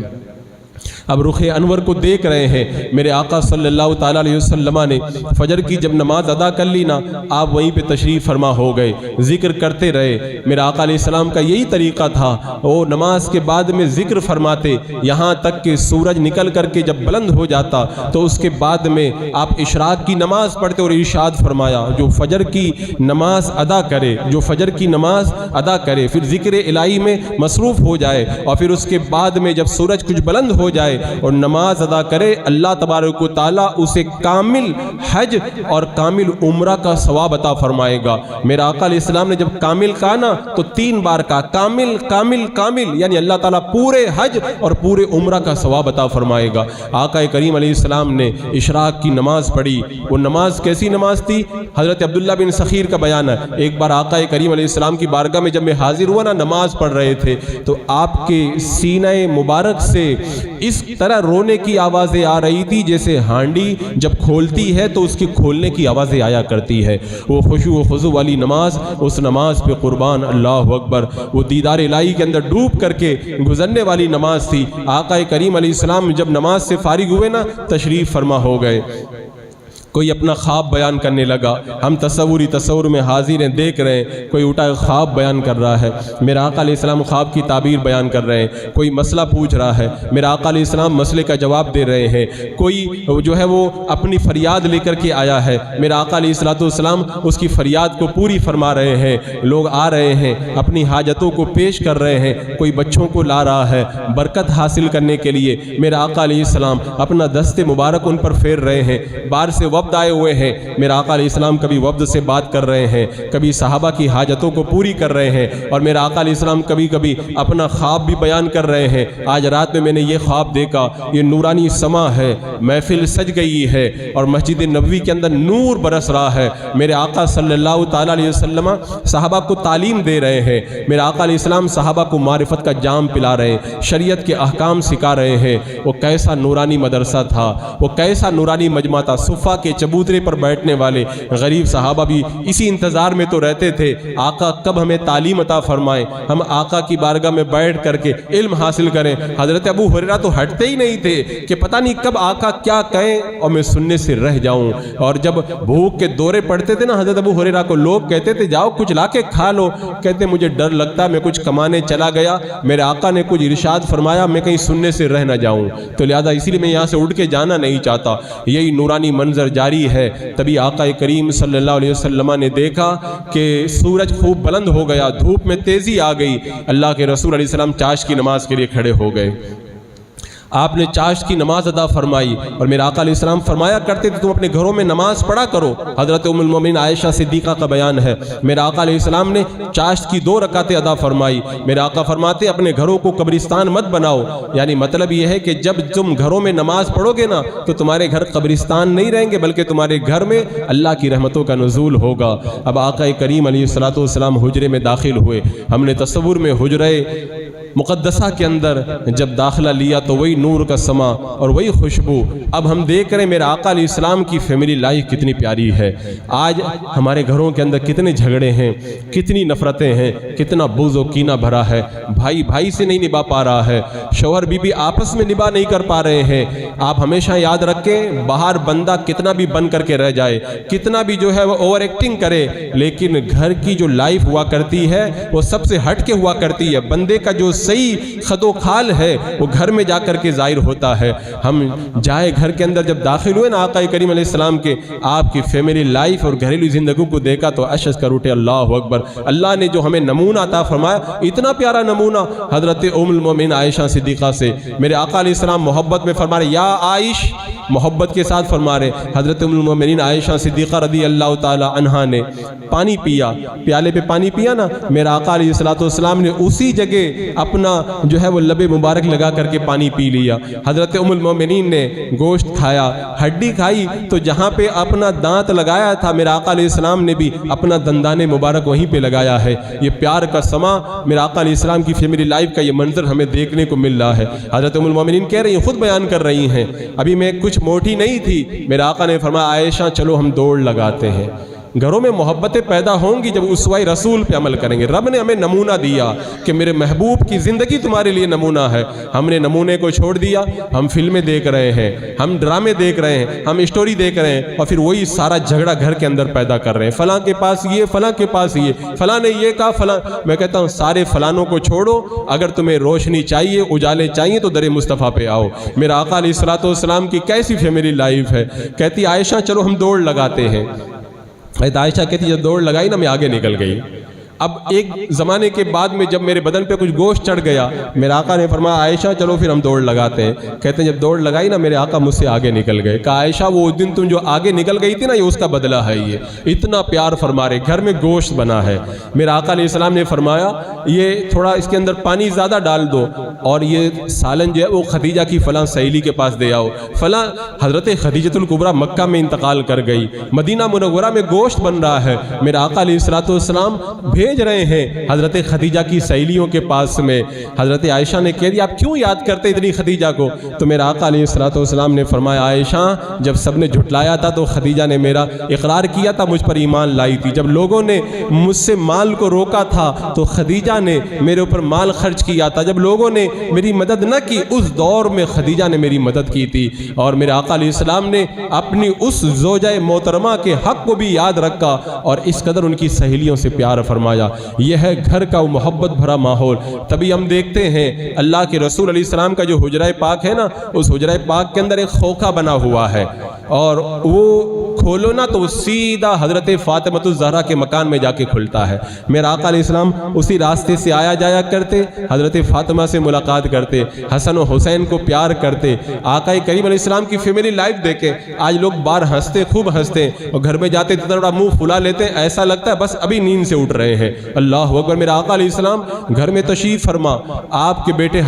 اب رخ انور کو دیکھ رہے ہیں. میرے آقا صلی اللہ تعالیٰ علیہ وسلم نے فجر کی جب نماز ادا کر لی نا، آپ وہیں پہ تشریف فرما ہو گئے. ذکر کرتے رہے. میرے آقا علیہ السلام کا یہی طریقہ تھا، وہ نماز کے بعد میں ذکر فرماتے یہاں تک کہ سورج نکل کر کے جب بلند ہو جاتا تو اس کے بعد میں آپ اشراق کی نماز پڑھتے اور ارشاد فرمایا جو فجر کی نماز ادا کرے، جو فجر کی نماز ادا کرے پھر ذکر الہی میں مصروف ہو جائے، اور پھر اس کے بعد میں جب سورج کچھ بلند ہو جائے اور نماز ادا کرے، اللہ تبارک و تعالیٰ اسے کامل حج اور کامل عمرہ کا ثواب عطا فرمائے گا. میرا آقا علیہ السلام نے جب کامل کہا نا تو 3 بار کہا کامل کامل کامل، یعنی اللہ تعالیٰ پورے حج اور پورے عمرہ کا ثواب عطا فرمائے گا. آقا کریم علیہ السلام نے اشراق کی نماز پڑھی. وہ نماز کیسی نماز تھی؟ حضرت عبداللہ بن سخیر کا بیان ہے. ایک بار آقا کریم علیہ السلام کی بارگاہ میں جب میں حاضر ہوا نا، نماز پڑھ رہے تھے تو آپ کے سینہ مبارک سے اس طرح رونے کی آوازیں آ رہی تھی جیسے ہانڈی جب کھولتی ہے تو اس کی کھولنے کی آوازیں آیا کرتی ہے. وہ خشوع و خضوع والی نماز، اس نماز پہ قربان اللہ اکبر، وہ دیدار الہی کے اندر ڈوب کر کے گزرنے والی نماز تھی. آقا کریم علیہ السلام جب نماز سے فارغ ہوئے نا، تشریف فرما ہو گئے. کوئی اپنا خواب بیان کرنے لگا. ہم تصور میں حاضر ہیں، دیکھ رہے ہیں کوئی اٹھا خواب بیان کر رہا ہے. میرا آقا علیہ السلام خواب کی تعبیر بیان کر رہے ہیں. کوئی مسئلہ پوچھ رہا ہے، میرا آقا علیہ السلام مسئلے کا جواب دے رہے ہیں. کوئی جو ہے وہ اپنی فریاد لے کر کے آیا ہے، میرا آقا علیہ السلام اس کی فریاد کو پوری فرما رہے ہیں. لوگ آ رہے ہیں اپنی حاجتوں کو پیش کر رہے ہیں. کوئی بچوں کو لا رہا ہے برکت حاصل کرنے کے لیے. میرا آقا علیہ السلام اپنا دست مبارک ان پر پھیر رہے ہیں. باہر سے وفد آئے ہوئے ہیں. میرا آقا علیہ السلام کبھی وفد سے بات کر رہے ہیں، کبھی صحابہ کی حاجتوں کو پوری کر رہے ہیں، اور میرا آقا علیہ السلام کبھی کبھی اپنا خواب بھی بیان کر رہے ہیں. آج رات میں نے یہ خواب دیکھا، یہ نورانی سما ہے، محفل سج گئی ہے اور مسجد نبوی کے اندر نور برس رہا ہے. میرے آقا صلی اللہ تعالی علیہ وسلم صحابہ کو تعلیم دے رہے ہیں. میرا آقا علیہ السلام صحابہ کو معرفت کا جام پلا رہے ہیں، شریعت کے احکام سکھا رہے ہیں. وہ کیسا نورانی مدرسہ تھا، وہ کیسا نورانی مجمع تھا. صفہ کے چبوترے پر بیٹھنے والے غریب صحابہ بھی اسی انتظار میں تو رہتے تھے، آقا کب ہمیں تعلیم عطا فرمائے، ہم آقا کی بارگاہ میں بیٹھ کر کے علم حاصل کریں. حضرت ابو ہریرہ تو ہٹتے ہی نہیں تھے کہ پتہ نہیں کب آقا کیا کہیں اور میں سننے سے رہ جاؤں. اور جب بھوک کے دورے پڑتے تھے نا حضرت ابو ہریرہ کو، لوگ کہتے تھے جاؤ کچھ لا کے کھا لو. کہتے مجھے ڈر لگتا میں کچھ کمانے چلا گیا، میرے آقا نے کچھ ارشاد فرمایا میں کہیں سننے سے رہ نہ جاؤں، تو لہذا اسی لیے میں یہاں سے اٹھ کے جانا نہیں چاہتا. یہی نورانی منظر جاری ہے. تبھی آقا کریم صلی اللہ علیہ وسلم نے دیکھا کہ سورج خوب بلند ہو گیا، دھوپ میں تیزی آ گئی. اللہ کے رسول علیہ السلام چاشت کی نماز کے لیے کھڑے ہو گئے. آپ نے چاشت کی نماز ادا فرمائی. اور میرے آقا علیہ السلام فرمایا کرتے تھے تم اپنے گھروں میں نماز پڑھا کرو. حضرت ام المومنین عائشہ صدیقہ کا بیان ہے، میرے آقا علیہ السلام نے چاشت کی 2 رکعتیں ادا فرمائی. میرے آقا فرماتے اپنے گھروں کو قبرستان مت بناؤ، یعنی مطلب یہ ہے کہ جب تم گھروں میں نماز پڑھو گے نا تو تمہارے گھر قبرستان نہیں رہیں گے بلکہ تمہارے گھر میں اللہ کی رحمتوں کا نزول ہوگا. اب آقا کریم علیہ السلام حجرے میں داخل ہوئے. ہم نے تصور میں حجرے مقدسہ کے اندر جب داخلہ لیا تو وہی نور کا سما اور وہی خوشبو. اب ہم دیکھ رہے ہیں میرے آقا علیہ السلام کی فیملی لائف کتنی پیاری ہے. آج ہمارے گھروں کے اندر کتنے جھگڑے ہیں، کتنی نفرتیں ہیں، کتنا بغض و کینہ بھرا ہے. بھائی بھائی سے نہیں نبھا پا رہا ہے، شوہر بیوی آپس میں نبھا نہیں کر پا رہے ہیں. آپ ہمیشہ یاد رکھیں باہر بندہ کتنا بھی بن کر کے رہ جائے، کتنا بھی جو ہے وہ اوور ایکٹنگ کرے، لیکن گھر کی جو لائف ہوا کرتی ہے وہ سب سے ہٹ کے ہوا کرتی ہے. بندے کا جو صحیح خد و خال ہے وہ گھر میں جا کر کے ظاہر ہوتا ہے. ہم جائے گھر کے اندر جب داخل ہوئے نا آقا کریم علیہ السلام کے, آپ کی فیملی لائف اور گھریلو زندگی کو دیکھا تو اشش کر اٹھے اللہ اکبر. اللہ نے جو ہمیں نمونہ عطا فرمایا, اتنا پیارا نمونہ حضرت ام المومنین عائشہ صدیقہ سے. میرے آقا علیہ السلام محبت میں فرما رہے یا عائش, محبت کے ساتھ فرما رہے. حضرت ام المومنین عائشہ صدیقہ رضی اللہ تعالی عنہا نے پانی پیا, پیالے پہ پانی پیا نا, میرا آقا علیہ السلام نے اسی جگہ اپنا جو ہے وہ لب مبارک لگا کر کے پانی پی لیا. حضرت ام المومنین نے گوشت کھایا, ہڈی کھائی, تو جہاں پہ اپنا دانت لگایا تھا میرا آقا علیہ السلام نے بھی اپنا دندان مبارک وہیں پہ لگایا ہے. یہ پیار کا سما میرا آقا علیہ السلام کی فیملی لائف کا یہ منظر ہمیں دیکھنے کو مل رہا ہے. حضرت ام المومنین کہہ رہی ہیں, خود بیان کر رہی ہیں, ابھی میں کچھ موٹی نہیں تھی, میرا آقا نے فرمایا عائشہ چلو ہم دوڑ لگاتے ہیں. گھروں میں محبتیں پیدا ہوں گی جب اسوہ رسول پہ عمل کریں گے. رب نے ہمیں نمونہ دیا کہ میرے محبوب کی زندگی تمہارے لیے نمونہ ہے. ہم نے نمونے کو چھوڑ دیا, ہم فلمیں دیکھ رہے ہیں, ہم ڈرامے دیکھ رہے ہیں, ہم اسٹوری دیکھ رہے ہیں, اور پھر وہی سارا جھگڑا گھر کے اندر پیدا کر رہے ہیں. فلاں کے پاس یہ, فلاں کے پاس یہ, فلاں نے یہ کہا, فلاں. میں کہتا ہوں سارے فلانوں کو چھوڑو, اگر تمہیں روشنی چاہیے, اجالے چاہیے تو در مصطفیٰ پہ آؤ. میرا آقا علیہ السلام کی کیسی فیملی لائف ہے. کہتی عائشہ چلو ہم دوڑ لگاتے ہیں. عائشہ کہتی جب دوڑ لگائی نا میں آگے نکل گئی. اب ایک زمانے کے بعد میں جب میرے بدن پہ کچھ گوشت چڑھ گیا, میرے آقا نے فرمایا عائشہ چلو پھر ہم دوڑ لگاتے ہیں. کہتے ہیں جب دوڑ لگائی نا میرے آقا مجھ سے آگے نکل گئے. کہا عائشہ وہ دن تم جو آگے نکل گئی تھی نا, یہ اس کا بدلہ ہے. یہ اتنا پیار فرما رہے, گھر میں گوشت بنا ہے. میرے آقا علیہ السلام نے فرمایا یہ تھوڑا اس کے اندر پانی زیادہ ڈال دو, اور یہ سالن جو ہے وہ خدیجہ کی فلاں سہیلی کے پاس دے آؤ. فلاں حضرت خدیجۃ الکبریٰ مکہ میں انتقال کر گئی, مدینہ منورہ میں گوشت بن رہا ہے. میرے آقا علیہ السلام بھیج رہے ہیں حضرت خدیجہ کی سہیلیوں کے پاس میں. حضرت عائشہ نے کہہ دیا آپ کیوں یاد کرتے اتنی خدیجہ کو. تو میرا آقا علیہ السلام نے فرمایا عائشہ جب سب نے جھٹلایا تھا تو خدیجہ نے میرا اقرار کیا تھا, مجھ پر ایمان لائی تھی. جب لوگوں نے مجھ سے مال کو روکا تھا تو خدیجہ نے میرے اوپر مال خرچ کیا تھا. جب لوگوں نے میری مدد نہ کی اس دور میں خدیجہ نے میری مدد کی تھی. اور میرے آقا علیہ السلام نے اپنی اس زوجہ محترمہ کے حق کو بھی یاد رکھا اور اس قدر ان کی سہیلیوں سے پیار فرمایا. یہ ہے گھر کا وہ محبت بھرا ماحول. تبھی ہم دیکھتے ہیں اللہ کے رسول علیہ السلام کا جو حجرہ پاک ہے نا, اس حجرہ پاک کے اندر ایک خوکھا بنا ہوا ہے, اور وہ کھولو نا تو سیدھا حضرت فاطمہ الزہرا کے مکان میں جا کے کھلتا ہے. میرا آقا علیہ السلام اسی راستے سے آیا جایا کرتے, حضرت فاطمہ سے ملاقات کرتے, حسن و حسین کو پیار کرتے. آقا کریم علیہ السلام کی فیملی لائف دیکھیں. آج لوگ باہر ہنستے, خوب ہنستے, اور گھر میں جاتے تھوڑا منہ پھلا لیتے, ایسا لگتا ہے بس ابھی نیند سے اٹھ رہے ہیں. اللہ اکبر. میرا آقا علیہ السلام گھر میں تشریف فرما, آپ کے بیٹے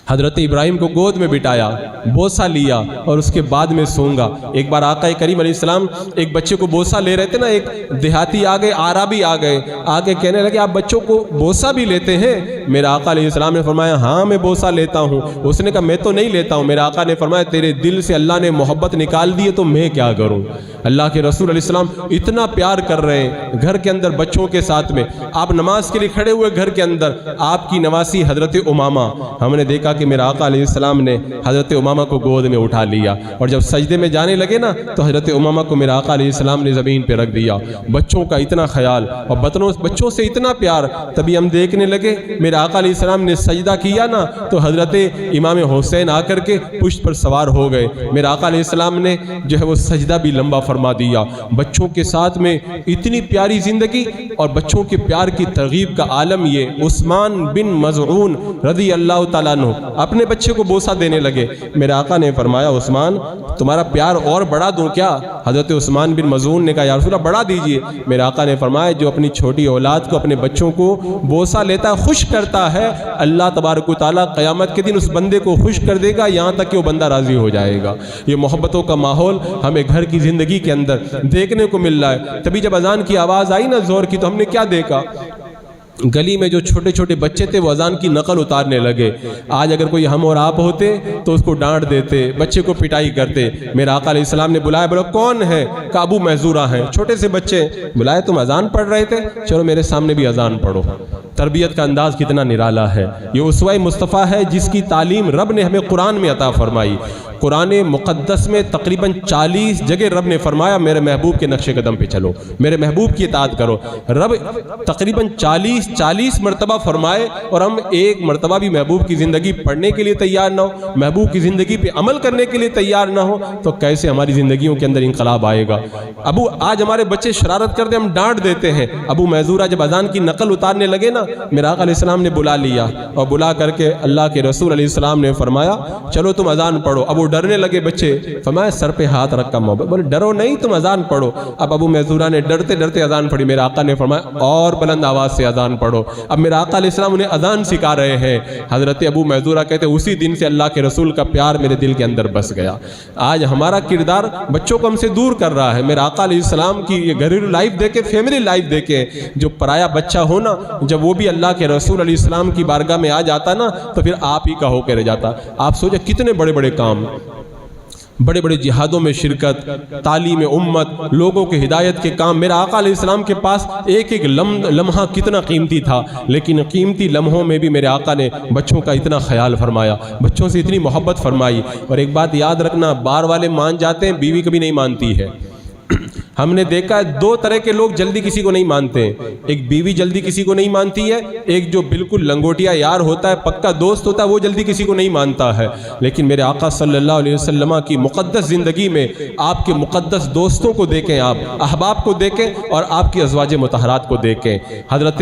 حضرت ابراہیم کو گود میں بٹھایا, بوسہ لیا اور اس کے بعد میں سونگا. ایک بار آقا کریم علیہ السلام ایک بچے کو بوسہ لے رہے تھے نا, ایک دیہاتی آ گئے, عربی آ گئے, آگے کہنے لگے آپ بچوں کو بوسہ بھی لیتے ہیں. میرا آقا علیہ السلام نے فرمایا ہاں میں بوسہ لیتا ہوں. اس نے کہا میں تو نہیں لیتا ہوں. میرا آقا نے فرمایا تیرے دل سے اللہ نے محبت نکال دی ہے تو میں کیا کروں. اللہ کے رسول علیہ السلام اتنا پیار کر رہے ہیں گھر کے اندر بچوں کے ساتھ میں. آپ نماز کے لیے کھڑے ہوئے گھر کے اندر, آپ کی نواسی حضرت امامہ, ہم نے دیکھا کہ میرا آقا علیہ السلام نے حضرت امامہ کو گود میں اٹھا لیا, اور جب سجدے میں جانے لگے نا تو حضرت امامہ کو میرا آقا علیہ السلام نے زمین پہ رکھ دیا. بچوں کا اتنا خیال اور بچوں سے اتنا پیار. تبھی ہم دیکھنے لگے میرا آقا علیہ السلام نے سجدہ کیا نا تو حضرت امام حسین آ کر کے پشت پر سوار ہو گئے. میرا آقا علیہ السلام نے جو ہے وہ سجدہ بھی لمبا فرما دیا. بچوں کے ساتھ میں اتنی پیاری زندگی اور بچوں کے پیار کی ترغیب کا عالم. یہ عثمان بن مظعون رضی اللہ تعالیٰ عنہ اپنے بچے کو بوسہ دینے لگے. میرے آقا نے فرمایا عثمان تمہارا پیار اور بڑھا دوں کیا. حضرت عثمان بن مظعون نے کہا یا رسول اللہ بڑھا دیجئے. میرے آقا نے فرمایا جو اپنی چھوٹی اولاد کو, اپنے بچوں کو بوسہ لیتا ہے, خوش کرتا ہے, اللہ تبارک و تعالیٰ قیامت کے دن اس بندے کو خوش کر دے گا یہاں تک کہ وہ بندہ راضی ہو جائے گا. یہ محبتوں کا ماحول ہمیں گھر کی زندگی کے اندر دیکھنے کو مل رہا ہے. تبھی جب اذان کی آواز آئی نا زور کی تو ہم نے کیا دیکھا, گلی میں جو چھوٹے چھوٹے بچے تھے وہ اذان کی نقل اتارنے لگے. آج اگر کوئی ہم اور آپ ہوتے تو اس کو ڈانٹ دیتے, بچے کو پٹائی کرتے. میرا آقا علیہ السلام نے بلایا, بولو کون ہے, کہ ابو محذورہ ہیں. چھوٹے سے بچے بلائے, تم اذان پڑھ رہے تھے, چلو میرے سامنے بھی اذان پڑھو. تربیت کا انداز کتنا نرالا ہے. یہ اسوہ مصطفیٰ ہے جس کی تعلیم رب نے ہمیں قرآن میں عطا فرمائی. قرآن مقدس میں تقریباً 40 جگہ رب نے فرمایا میرے محبوب کے نقش قدم پہ چلو، میرے محبوب کی اطاعت کرو. رب تقریباً 40 مرتبہ فرمائے اور ہم ایک مرتبہ بھی محبوب کی زندگی پڑھنے کے لیے تیار نہ ہو، محبوب کی زندگی پہ عمل کرنے کے لیے تیار نہ ہو تو کیسے ہماری زندگیوں کے اندر انقلاب آئے گا. آج ہمارے بچے شرارت کرتے ہم ڈانٹ دیتے ہیں. ابو محذورہ جب اذان کی نقل اتارنے لگے نا، میرا آقا علیہ السلام نے بلا لیا اور بلا کر کے اللہ کے رسول علیہ السلام نے فرمایا چلو تم اذان پڑھو. اب وہ ڈرنے لگے بچے، فرمایا سر پہ ہاتھ رکھ کر محبت، بولے ڈرو نہیں تم اذان پڑھو. اب ابو محذورہ نے ڈرتے ڈرتے اذان پڑھی. میرا آقا نے فرمایا اور بلند آواز سے اذان پڑھو. اب میرا آقا علیہ السلام انہیں اذان سکھا رہے ہیں. حضرت ابو محذورہ کہتے اسی دن سے اللہ کے رسول کا پیار میرے دل کے اندر بس گیا. آج ہمارا کردار بچوں کو ہم سے دور کر رہا ہے. میرا آقا علیہ السلام کی یہ گھریلو لائف دیکھے، فیملی لائف دیکھے. جو پرایا بچہ ہو نا، جب وہ بھی اللہ کے رسول علیہ السلام کی بارگاہ میں آ جاتا نا تو پھر آپ ہی کا ہو کے رہ جاتا. آپ سوچے کتنے بڑے بڑے کام، بڑے بڑے جہادوں میں شرکت، تعلیم امت، لوگوں کے ہدایت کے کام. میرا آقا علیہ السلام کے پاس ایک ایک لمحہ کتنا قیمتی تھا، لیکن قیمتی لمحوں میں بھی میرے آقا نے بچوں کا اتنا خیال فرمایا، بچوں سے اتنی محبت فرمائی. اور ایک بات یاد رکھنا، بار والے مان جاتے ہیں، بیوی کبھی نہیں مانتی ہے. ہم نے دیکھا ہے دو طرح کے لوگ جلدی کسی کو نہیں مانتے ہیں. ایک بیوی جلدی کسی کو نہیں مانتی ہے، ایک جو بالکل لنگوٹیا یار ہوتا ہے، پکا دوست ہوتا ہے، وہ جلدی کسی کو نہیں مانتا ہے. لیکن میرے آقا صلی اللہ علیہ وسلم کی مقدس زندگی میں آپ کے مقدس دوستوں کو دیکھیں، آپ احباب کو دیکھیں اور آپ کی ازواج مطہرات کو دیکھیں. حضرت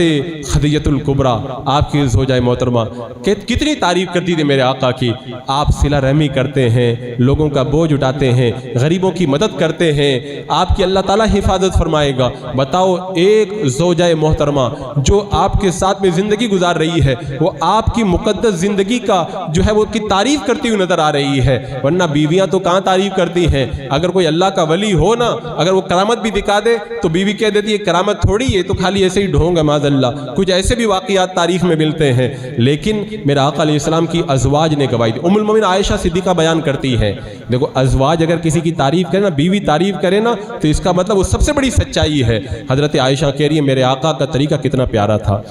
خدیجہ الکبریٰ آپ کی زوجہ محترمہ کتنی تعریف کرتی تھی میرے آقا کی. آپ صلہ رحمی کرتے ہیں، لوگوں کا بوجھ اٹھاتے ہیں، غریبوں کی مدد کرتے ہیں. آپ کی اللہ تعالیٰ حفاظت فرمائے گا. بتاؤ ایک زوجہ محترمہ جو آپ کے ساتھ میں زندگی گزار رہی ہے، وہ آپ کی مقدس زندگی کا جو ہے وہ کی تعریف کرتی ہوئی نظر آ رہی ہے. ورنہ بیویاں تو کہاں تعریف کرتی ہیں. اگر کوئی اللہ کا ولی ہو نا، اگر وہ کرامت بھی دکھا دے تو بیوی کہہ دیتی ہے کرامت تھوڑی ہے، تو خالی ایسے ہی ڈھونگ ہے معاذ اللہ. کچھ ایسے بھی واقعات تاریخ میں ملتے ہیں. لیکن میرا آقا علیہ السلام کی ازواج نے گواہی دی. ام المومنین عائشہ صدیقہ بیان کرتی ہے، دیکھو ازواج اگر کسی کی تعریف کرے نا، بیوی تعریف کرے نا، تو اس کا مطلب وہ سب سے بڑی سچائی ہے. حضرت عائشہ کہہ رہی ہے میرے آقا کا طریقہ کتنا پیارا تھا.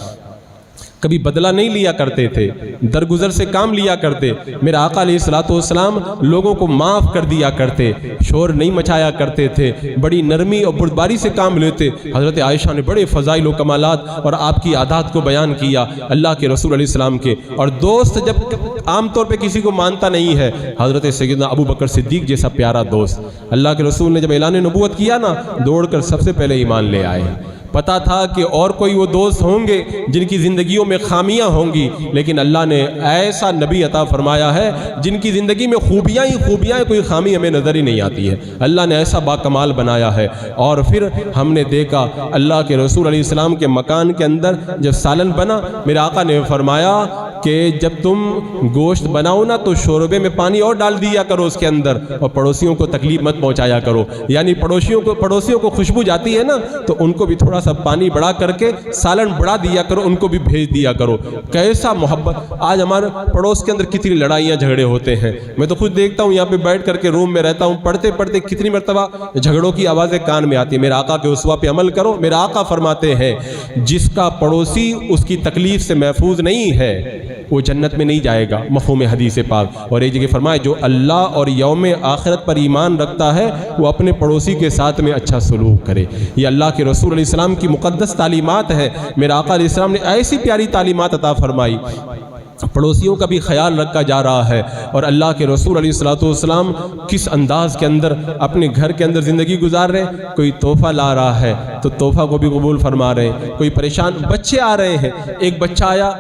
کبھی بدلہ نہیں لیا کرتے تھے، درگزر سے کام لیا کرتے. میرے آقا علیہ السلام لوگوں کو معاف کر دیا کرتے، شور نہیں مچایا کرتے تھے، بڑی نرمی اور بردباری سے کام لیتے. حضرت عائشہ نے بڑے فضائل و کمالات اور آپ کی عادات کو بیان کیا اللہ کے رسول علیہ السلام کے. اور دوست جب عام طور پہ کسی کو مانتا نہیں ہے، حضرت سیدنا ابو بکر صدیق جیسا پیارا دوست، اللہ کے رسول نے جب اعلان نبوت کیا نا، دوڑ کر سب سے پہلے ایمان لے آئے. پتا تھا کہ اور کوئی وہ دوست ہوں گے جن کی زندگیوں میں خامیاں ہوں گی، لیکن اللہ نے ایسا نبی عطا فرمایا ہے جن کی زندگی میں خوبیاں ہی خوبیاں ہیں، کوئی خامی ہمیں نظر ہی نہیں آتی ہے. اللہ نے ایسا باکمال بنایا ہے. اور پھر ہم نے دیکھا اللہ کے رسول علیہ السلام کے مکان کے اندر جب سالن بنا، میرے آقا نے فرمایا کہ جب تم گوشت بناؤ نا تو شوربے میں پانی اور ڈال دیا کرو اس کے اندر، اور پڑوسیوں کو تکلیف مت پہنچایا کرو. یعنی پڑوسیوں کو خوشبو جاتی ہے نا، تو ان کو بھی تھوڑا سا پانی بڑھا کر کے سالن بڑھا دیا کرو، ان کو بھی بھیج دیا کرو. کیسا محبت. آج ہمارے پڑوس کے اندر کتنی لڑائیاں جھگڑے ہوتے ہیں. میں تو خود دیکھتا ہوں، یہاں پہ بیٹھ کر کے روم میں رہتا ہوں، پڑھتے پڑھتے کتنی مرتبہ جھگڑوں کی آوازیں کان میں آتی ہیں. میرے آقا کے اسوہ پہ عمل کرو. میرے آقا فرماتے ہیں جس کا پڑوسی اس کی تکلیف سے محفوظ نہیں ہے وہ جنت میں نہیں جائے گا، مفہوم حدیث پاک. اور ایک جگہ فرمائے جو اللہ اور یوم آخرت پر ایمان رکھتا ہے وہ اپنے پڑوسی کے ساتھ میں اچھا سلوک کرے. یہ اللہ کے رسول علیہ السلام کی مقدس تعلیمات ہے. میرا آقا علیہ السلام نے ایسی پیاری تعلیمات عطا فرمائی. پڑوسیوں کا بھی خیال رکھا جا رہا ہے. اور اللہ کے رسول علیہ السلام کس انداز کے اندر اپنے گھر کے اندر زندگی گزار رہے ہیں. کوئی تحفہ لا رہا ہے تو تحفہ کو بھی قبول فرما رہے ہیں. کوئی پریشان بچے آ رہے ہیں، ایک بچہ آیا،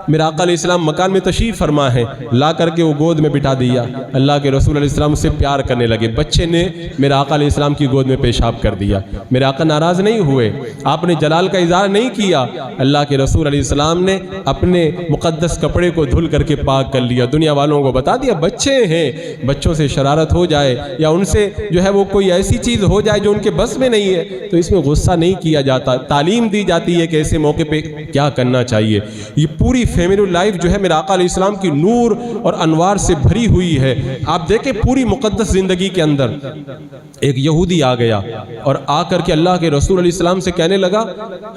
میرا آقا علیہ السلام مکان میں تشریف فرما ہے، لا کر کے وہ گود میں بٹھا دیا. اللہ کے رسول علیہ السلام سے پیار کرنے لگے. بچے نے میرا آقا علیہ السلام کی گود میں پیشاب کر دیا. میرے آقا ناراض نہیں ہوئے، آپ نے جلال کا اظہار نہیں کیا. اللہ کے رسول علیہ السلام نے اپنے مقدس کپڑے کو دھل کر کے پاک کر لیا. دنیا والوں کو بتا دیا بچے ہیں، بچوں سے شرارت ہو جائے یا ان سے جو ہے وہ کوئی ایسی چیز ہو جائے جو ان کے بس میں نہیں ہے تو اس میں غصہ نہیں کیا جاتا. تعلیم دی جاتی ہے کہ ایسے موقع پہ کیا کرنا چاہیے. یہ پوری فیملی لائف جو ہے میرے آقا علیہ السلام کی نور اور انوار سے بھری ہوئی ہے۔ آپ دیکھیں پوری مقدس زندگی کے اندر ایک یہودی آ گیا اور آ کر کے اللہ کے رسول علیہ السلام سے کہنے لگا،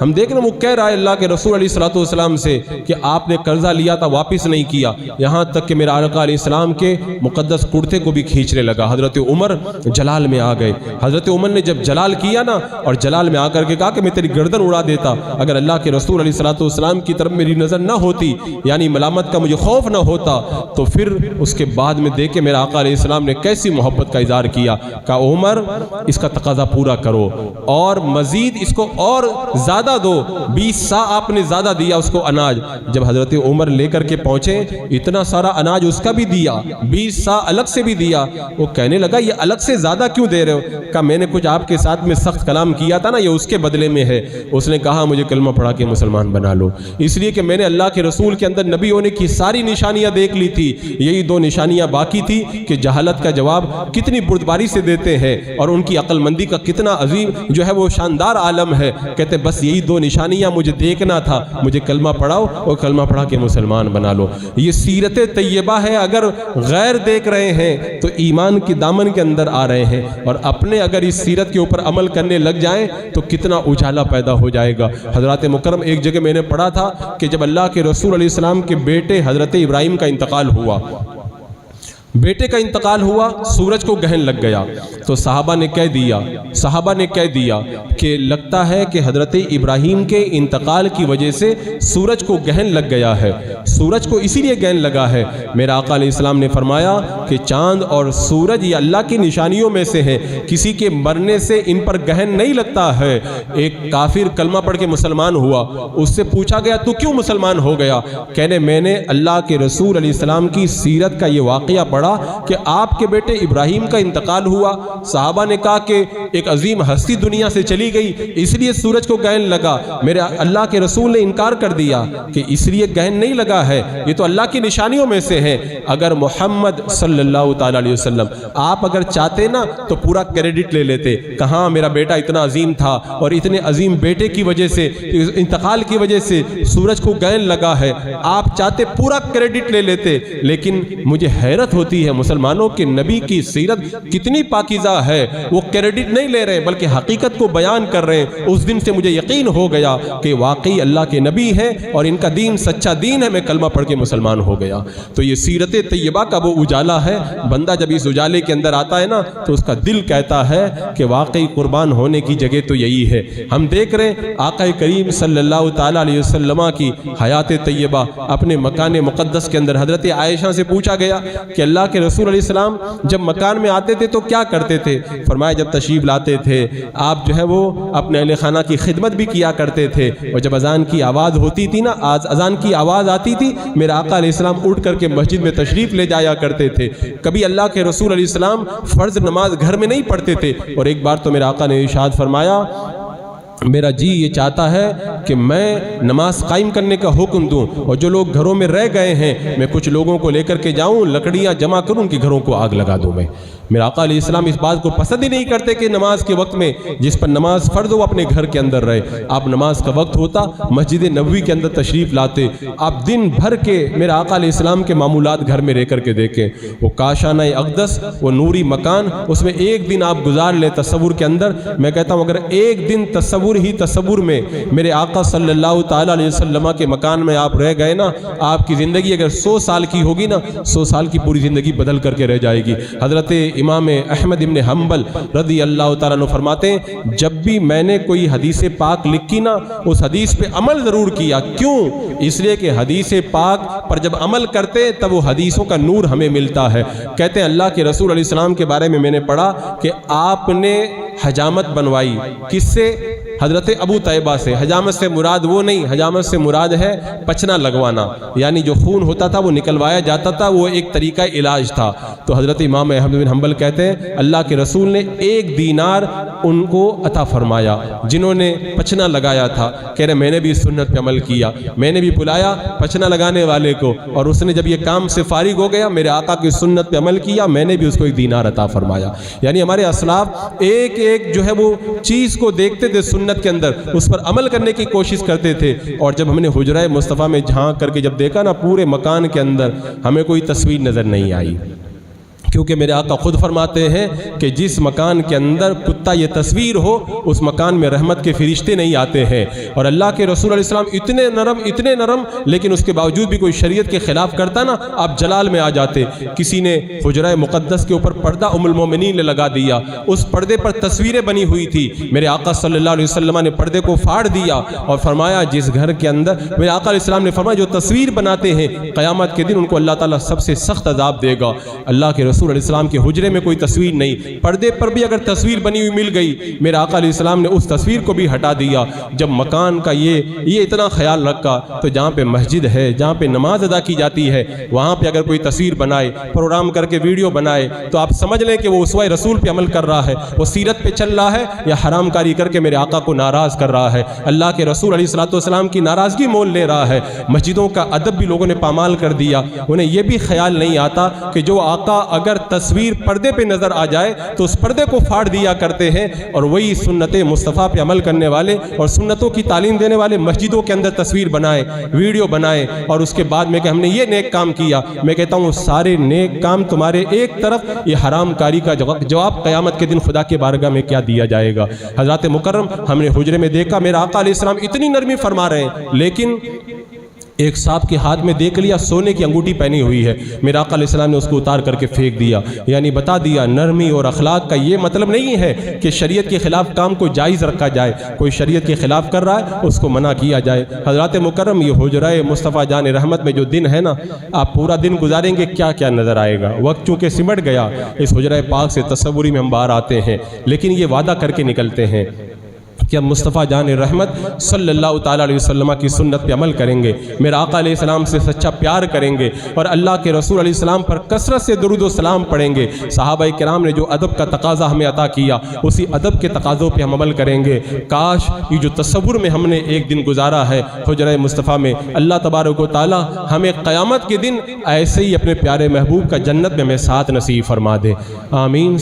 ہم دیکھ رہے ہیں وہ کہہ رہا ہے اللہ کے رسول علیہ السلام سے کہ آپ نے قرضہ لیا تھا واپس نہیں کیا، یہاں تک کہ میرے آقا علیہ السلام کے مقدس کرتے کو بھی کھینچنے لگا۔ حضرت عمر جلال میں آ گئے۔ حضرت عمر نے جب جلال کیا نا اور جلال میں آ کر کے کہا کہ میں تیری گردن اڑا دیتا اگر اللہ کے رسول علیہ السلام کی طرف میری نظر نہ ہوتی، یعنی ملامت کا مجھے خوف نہ ہوتا، تو پھر اس کے بعد میں دیکھے میرے آقا علیہ السلام نے کیسی محبت کا اظہار کیا۔ کہا عمر اس کا تقاضا پورا کرو اور مزید اس کو اور زیادہ دو، 20 سا آپ نے زیادہ دیا اس کو اناج۔ جب حضرت عمر لے کر کے پہنچے اتنا سارا اناج اس کا بھی دیا، 20 سا الگ سے بھی دیا۔ وہ کہنے لگا یہ الگ سے زیادہ کیوں دے رہے ہو؟ کہا میں نے کچھ آپ کے ساتھ میں سخت کلام کیا تھا نا، یہ اس کے بدلے میں ہے۔ اس نے کہا مجھے کلمہ پڑھا کے مسلمان بنا لو، اس لیے کہ میں نے اللہ کے رسول کے اندر نبی ہونے کی ساری نشانیاں دیکھ لی تھی، یہی 2 نشانیاں باقی تھی کہ جہالت کا جواب کتنی بردباری سے دیتے ہیں اور ان کی عقل مندی کا کتنا عظیم جو ہے وہ شاندار عالم ہے۔ کہتے بس یہی 2 نشانیاں مجھے دیکھنا تھا، مجھے کلمہ پڑھاؤ اور کلمہ پڑھا کے مسلمان بنا لو۔ یہ سیرت طیبہ ہے، اگر غیر دیکھ رہے ہیں تو ایمان کی دامن کے اندر آ رہے ہیں، اور اپنے اگر اس سیرت کے اوپر عمل کرنے لگ جائیں تو کتنا اجالا پیدا ہو جائے گا۔ حضرات مکرم ایک جگہ میں نے پڑھا تھا کہ جب اللہ کے رسول علیہ السلام کے بیٹے حضرت ابراہیم کا انتقال ہوا، بیٹے کا انتقال ہوا، سورج کو گہن لگ گیا، تو صحابہ نے کہہ دیا کہ لگتا ہے کہ حضرت ابراہیم کے انتقال کی وجہ سے سورج کو گہن لگ گیا ہے۔ سورج کو اسی لیے گہن لگا ہے، میرا آقا علیہ السلام نے فرمایا کہ چاند اور سورج یہ اللہ کی نشانیوں میں سے ہیں، کسی کے مرنے سے ان پر گہن نہیں لگتا ہے۔ ایک کافر کلمہ پڑھ کے مسلمان ہوا، اس سے پوچھا گیا تو کیوں مسلمان ہو گیا؟ کہنے میں نے اللہ کے رسول علیہ السلام کی سیرت کا یہ واقعہ پڑھا کہ آپ کے بیٹے ابراہیم کا انتقال ہوا، صحابہ نے کہا کہ ایک عظیم ہستی دنیا سے چلی گئی اس لیے سورج کو گہن لگا۔ میرے اللہ کے رسول نے انکار کر دیا کہ اس لیے گہن نہیں لگا ہے، یہ تو اللہ کی نشانیوں میں سے ہے۔ اگر محمد صلی اللہ تعالی علیہ وسلم آپ اگر چاہتے نا تو پورا کریڈٹ لے لیتے، کہاں میرا بیٹا اتنا عظیم تھا اور اتنے عظیم بیٹے کی وجہ سے انتقال کی وجہ سے سورج کو گہن لگا ہے، آپ چاہتے پورا کریڈٹ لے لیتے۔ لیکن مجھے حیرت ہوتی ہے مسلمانوں کے نبی کی سیرت کتنی پاکیزہ ہے، وہ کریڈٹ نہیں لے رہے بلکہ حقیقت کو بیان کر رہے ہیں۔ اس دن سے مجھے یقین ہو گیا کہ واقعی اللہ کے نبی ہیں اور ان کا دین سچا دین ہے، میں کلمہ پڑھ کے مسلمان ہو گیا۔ تو یہ سیرت طیبہ کا وہ اجالا ہے، بندہ جب اس اجالے کے اندر آتا ہے نا تو اس کا دل کہتا ہے کہ واقعی قربان ہونے کی جگہ تو یہی ہے۔ ہم دیکھ رہے ہیں آقا کریم صلی اللہ تعالی علیہ وسلم کی حیات طیبہ اپنے مکان مقدس کے اندر۔ حضرت عائشہ سے پوچھا گیا کہ اللہ کے رسول علیہ السلام جب مکان میں آتے تھے تو کیا کرتے تھے؟ فرمایا جب تشریف لاتے تھے آپ جو ہے وہ اپنے اہل خانہ کی خدمت بھی کیا کرتے تھے، اور جب اذان کی آواز ہوتی تھی نا، اذان کی آواز آتی تھی، میرے آقا علیہ السلام اٹھ کر کے مسجد میں تشریف لے جایا کرتے تھے۔ کبھی اللہ کے رسول علیہ السلام فرض نماز گھر میں نہیں پڑھتے تھے، اور ایک بار تو میرے آقا نے ارشاد فرمایا میرا جی یہ چاہتا ہے کہ میں نماز قائم کرنے کا حکم دوں، اور جو لوگ گھروں میں رہ گئے ہیں میں کچھ لوگوں کو لے کر کے جاؤں، لکڑیاں جمع کروں، ان کے گھروں کو آگ لگا دوں۔ میں میرا آقا علیہ السلام اس بات کو پسند ہی نہیں کرتے کہ نماز کے وقت میں جس پر نماز فرض ہو اپنے گھر کے اندر رہے۔ آپ نماز کا وقت ہوتا مسجد نبوی کے اندر تشریف لاتے، آپ دن بھر کے میرے آقا علیہ السلام کے معمولات گھر میں رہ کر کے دیکھیں، وہ کاشانہ اقدس، وہ نوری مکان، اس میں ایک دن آپ گزار لیں تصور کے اندر۔ میں کہتا ہوں اگر ایک دن تصور میں میرے آقا صلی اللہ تعالی علیہ وسلم کے مکان میں آپ رہ گئے نا، آپ کی زندگی اگر 100 سال کی ہوگی نا، 100 سال کی پوری زندگی بدل کر کے رہ جائے گی۔ حضرت امام احمد ابن حنبل رضی اللہ تعالیٰ عنہ فرماتے ہیں جب بھی میں نے کوئی حدیث پاک لکھی نا، اس حدیث پہ عمل ضرور کیا۔ کیوں؟ اس لیے کہ حدیث پاک پر جب عمل کرتے تب وہ حدیثوں کا نور ہمیں ملتا ہے۔ کہتے ہیں اللہ کے رسول علیہ السلام کے بارے میں نے پڑھا کہ آپ نے حجامت بنوائی، کس سے؟ حضرت ابو طیبہ سے۔ حجامت سے مراد وہ نہیں، حجامت سے مراد ہے پچنا لگوانا، یعنی جو خون ہوتا تھا وہ نکلوایا جاتا تھا، وہ ایک طریقہ علاج تھا۔ تو حضرت امام احمد بن حنبل کہتے ہیں اللہ کے رسول نے 1 دینار ان کو عطا فرمایا جنہوں نے پچنا لگایا تھا۔ کہہ رہے میں نے بھی اس سنت پہ عمل کیا، میں نے بھی بلایا پچنا لگانے والے کو، اور اس نے جب یہ کام سے فارغ ہو گیا میرے آقا کی سنت پہ عمل کیا، میں نے بھی اس کو 1 دینار عطا فرمایا۔ یعنی ہمارے اسلاف ایک ایک جو ہے وہ چیز کو دیکھتے تھے سنت کے اندر، اس پر عمل کرنے کی کوشش کرتے تھے. اور جب ہم نے حجرہ مصطفیٰ میں جھانک کر کے جب دیکھا نا، پورے مکان کے اندر ہمیں کوئی تصویر نظر نہیں آئی، کیونکہ میرے آقا خود فرماتے ہیں کہ جس مکان کے اندر کتا یہ تصویر ہو، اس مکان میں رحمت کے فرشتے نہیں آتے ہیں. اور اللہ کے رسول علیہ السلام اتنے نرم، لیکن اس کے باوجود بھی کوئی شریعت کے خلاف کرتا نا، آپ جلال میں آ جاتے. کسی نے حجرہ مقدس کے اوپر پردہ ام المومنین نے لگا دیا، اس پردے پر تصویریں بنی ہوئی تھی. میرے آقا صلی اللہ علیہ وسلم نے پردے کو پھاڑ دیا اور فرمایا جس گھر کے اندر، میرے آقا علیہ السلام نے فرمایا جو تصویر بناتے ہیں قیامت کے دن ان کو اللہ تعالیٰ سب سے سخت عذاب دے گا. اللہ کے رسول علیہ السلام کے حجرے میں کوئی تصویر نہیں، پردے پر بھی اگر تصویر بنی ہوئی مل گئی، میرے آقا علیہ السلام نے اس تصویر کو بھی ہٹا دیا. جب مکان کا یہ اتنا خیال رکھا، تو جہاں پہ مسجد ہے، جہاں پہ نماز ادا کی جاتی ہے، وہاں پہ اگر کوئی تصویر بنائے، پروگرام کر کے ویڈیو بنائے، تو آپ سمجھ لیں کہ وہ اسوہ رسول پہ عمل کر رہا ہے، وہ سیرت پہ چل رہا ہے، یا حرام کاری کر کے میرے آقا کو ناراض کر رہا ہے، اللہ کے رسول علیہ السلام کی ناراضگی مول لے رہا ہے. مسجدوں کا ادب بھی لوگوں نے پامال کر دیا. انہیں یہ بھی خیال نہیں آتا کہ جو آقا اگر تصویر پردے پہ نظر آ جائے تو اس پردے کو پھاڑ دیا کرتے ہیں، اور وہی سنت مصطفیٰ پہ عمل کرنے والے اور سنتوں کی تعلیم دینے والے مسجدوں کے اندر تصویر بنائے، ویڈیو بنائے، اور اس کے بعد میں کہ ہم نے یہ نیک کام کیا. میں کہتا ہوں سارے نیک کام تمہارے ایک طرف، یہ حرام کاری کا جواب قیامت کے دن خدا کے بارگاہ میں کیا دیا جائے گا. حضرات مکرم، ہم نے حجرے میں دیکھا میرا آقا علیہ السلام اتنی نرمی فرما رہے ہیں، لیکن ایک صاحب کے ہاتھ میں دیکھ لیا سونے کی انگوٹھی پہنی ہوئی ہے، میرا آقا علیہ السلام نے اس کو اتار کر کے پھینک دیا. یعنی بتا دیا نرمی اور اخلاق کا یہ مطلب نہیں ہے کہ شریعت کے خلاف کام کو جائز رکھا جائے، کوئی شریعت کے خلاف کر رہا ہے اس کو منع کیا جائے. حضرات مکرم، یہ حجرہ مصطفیٰ جان رحمت میں جو دن ہے نا، آپ پورا دن گزاریں گے کیا کیا نظر آئے گا. وقت چونکہ سمٹ گیا، اس حجرہ پاک سے تصوری میں ہم باہر آتے ہیں، لیکن یہ وعدہ کر کے نکلتے ہیں کہ ہم مصطفیٰ جان رحمت صلی اللہ تعالیٰ علیہ وسلم کی سنت پہ عمل کریں گے، میرا آقا علیہ السلام سے سچا پیار کریں گے، اور اللہ کے رسول علیہ السلام پر کثرت سے درود و سلام پڑھیں گے. صحابہ کرام نے جو ادب کا تقاضا ہمیں عطا کیا، اسی ادب کے تقاضوں پہ ہم عمل کریں گے. کاش یہ جو تصور میں ہم نے ایک دن گزارا ہے حجرہ مصطفیٰ میں، اللہ تبارک و تعالیٰ ہمیں قیامت کے دن ایسے ہی اپنے پیارے محبوب کا جنت میں ہمیں ساتھ نصیب فرما دے. آمین.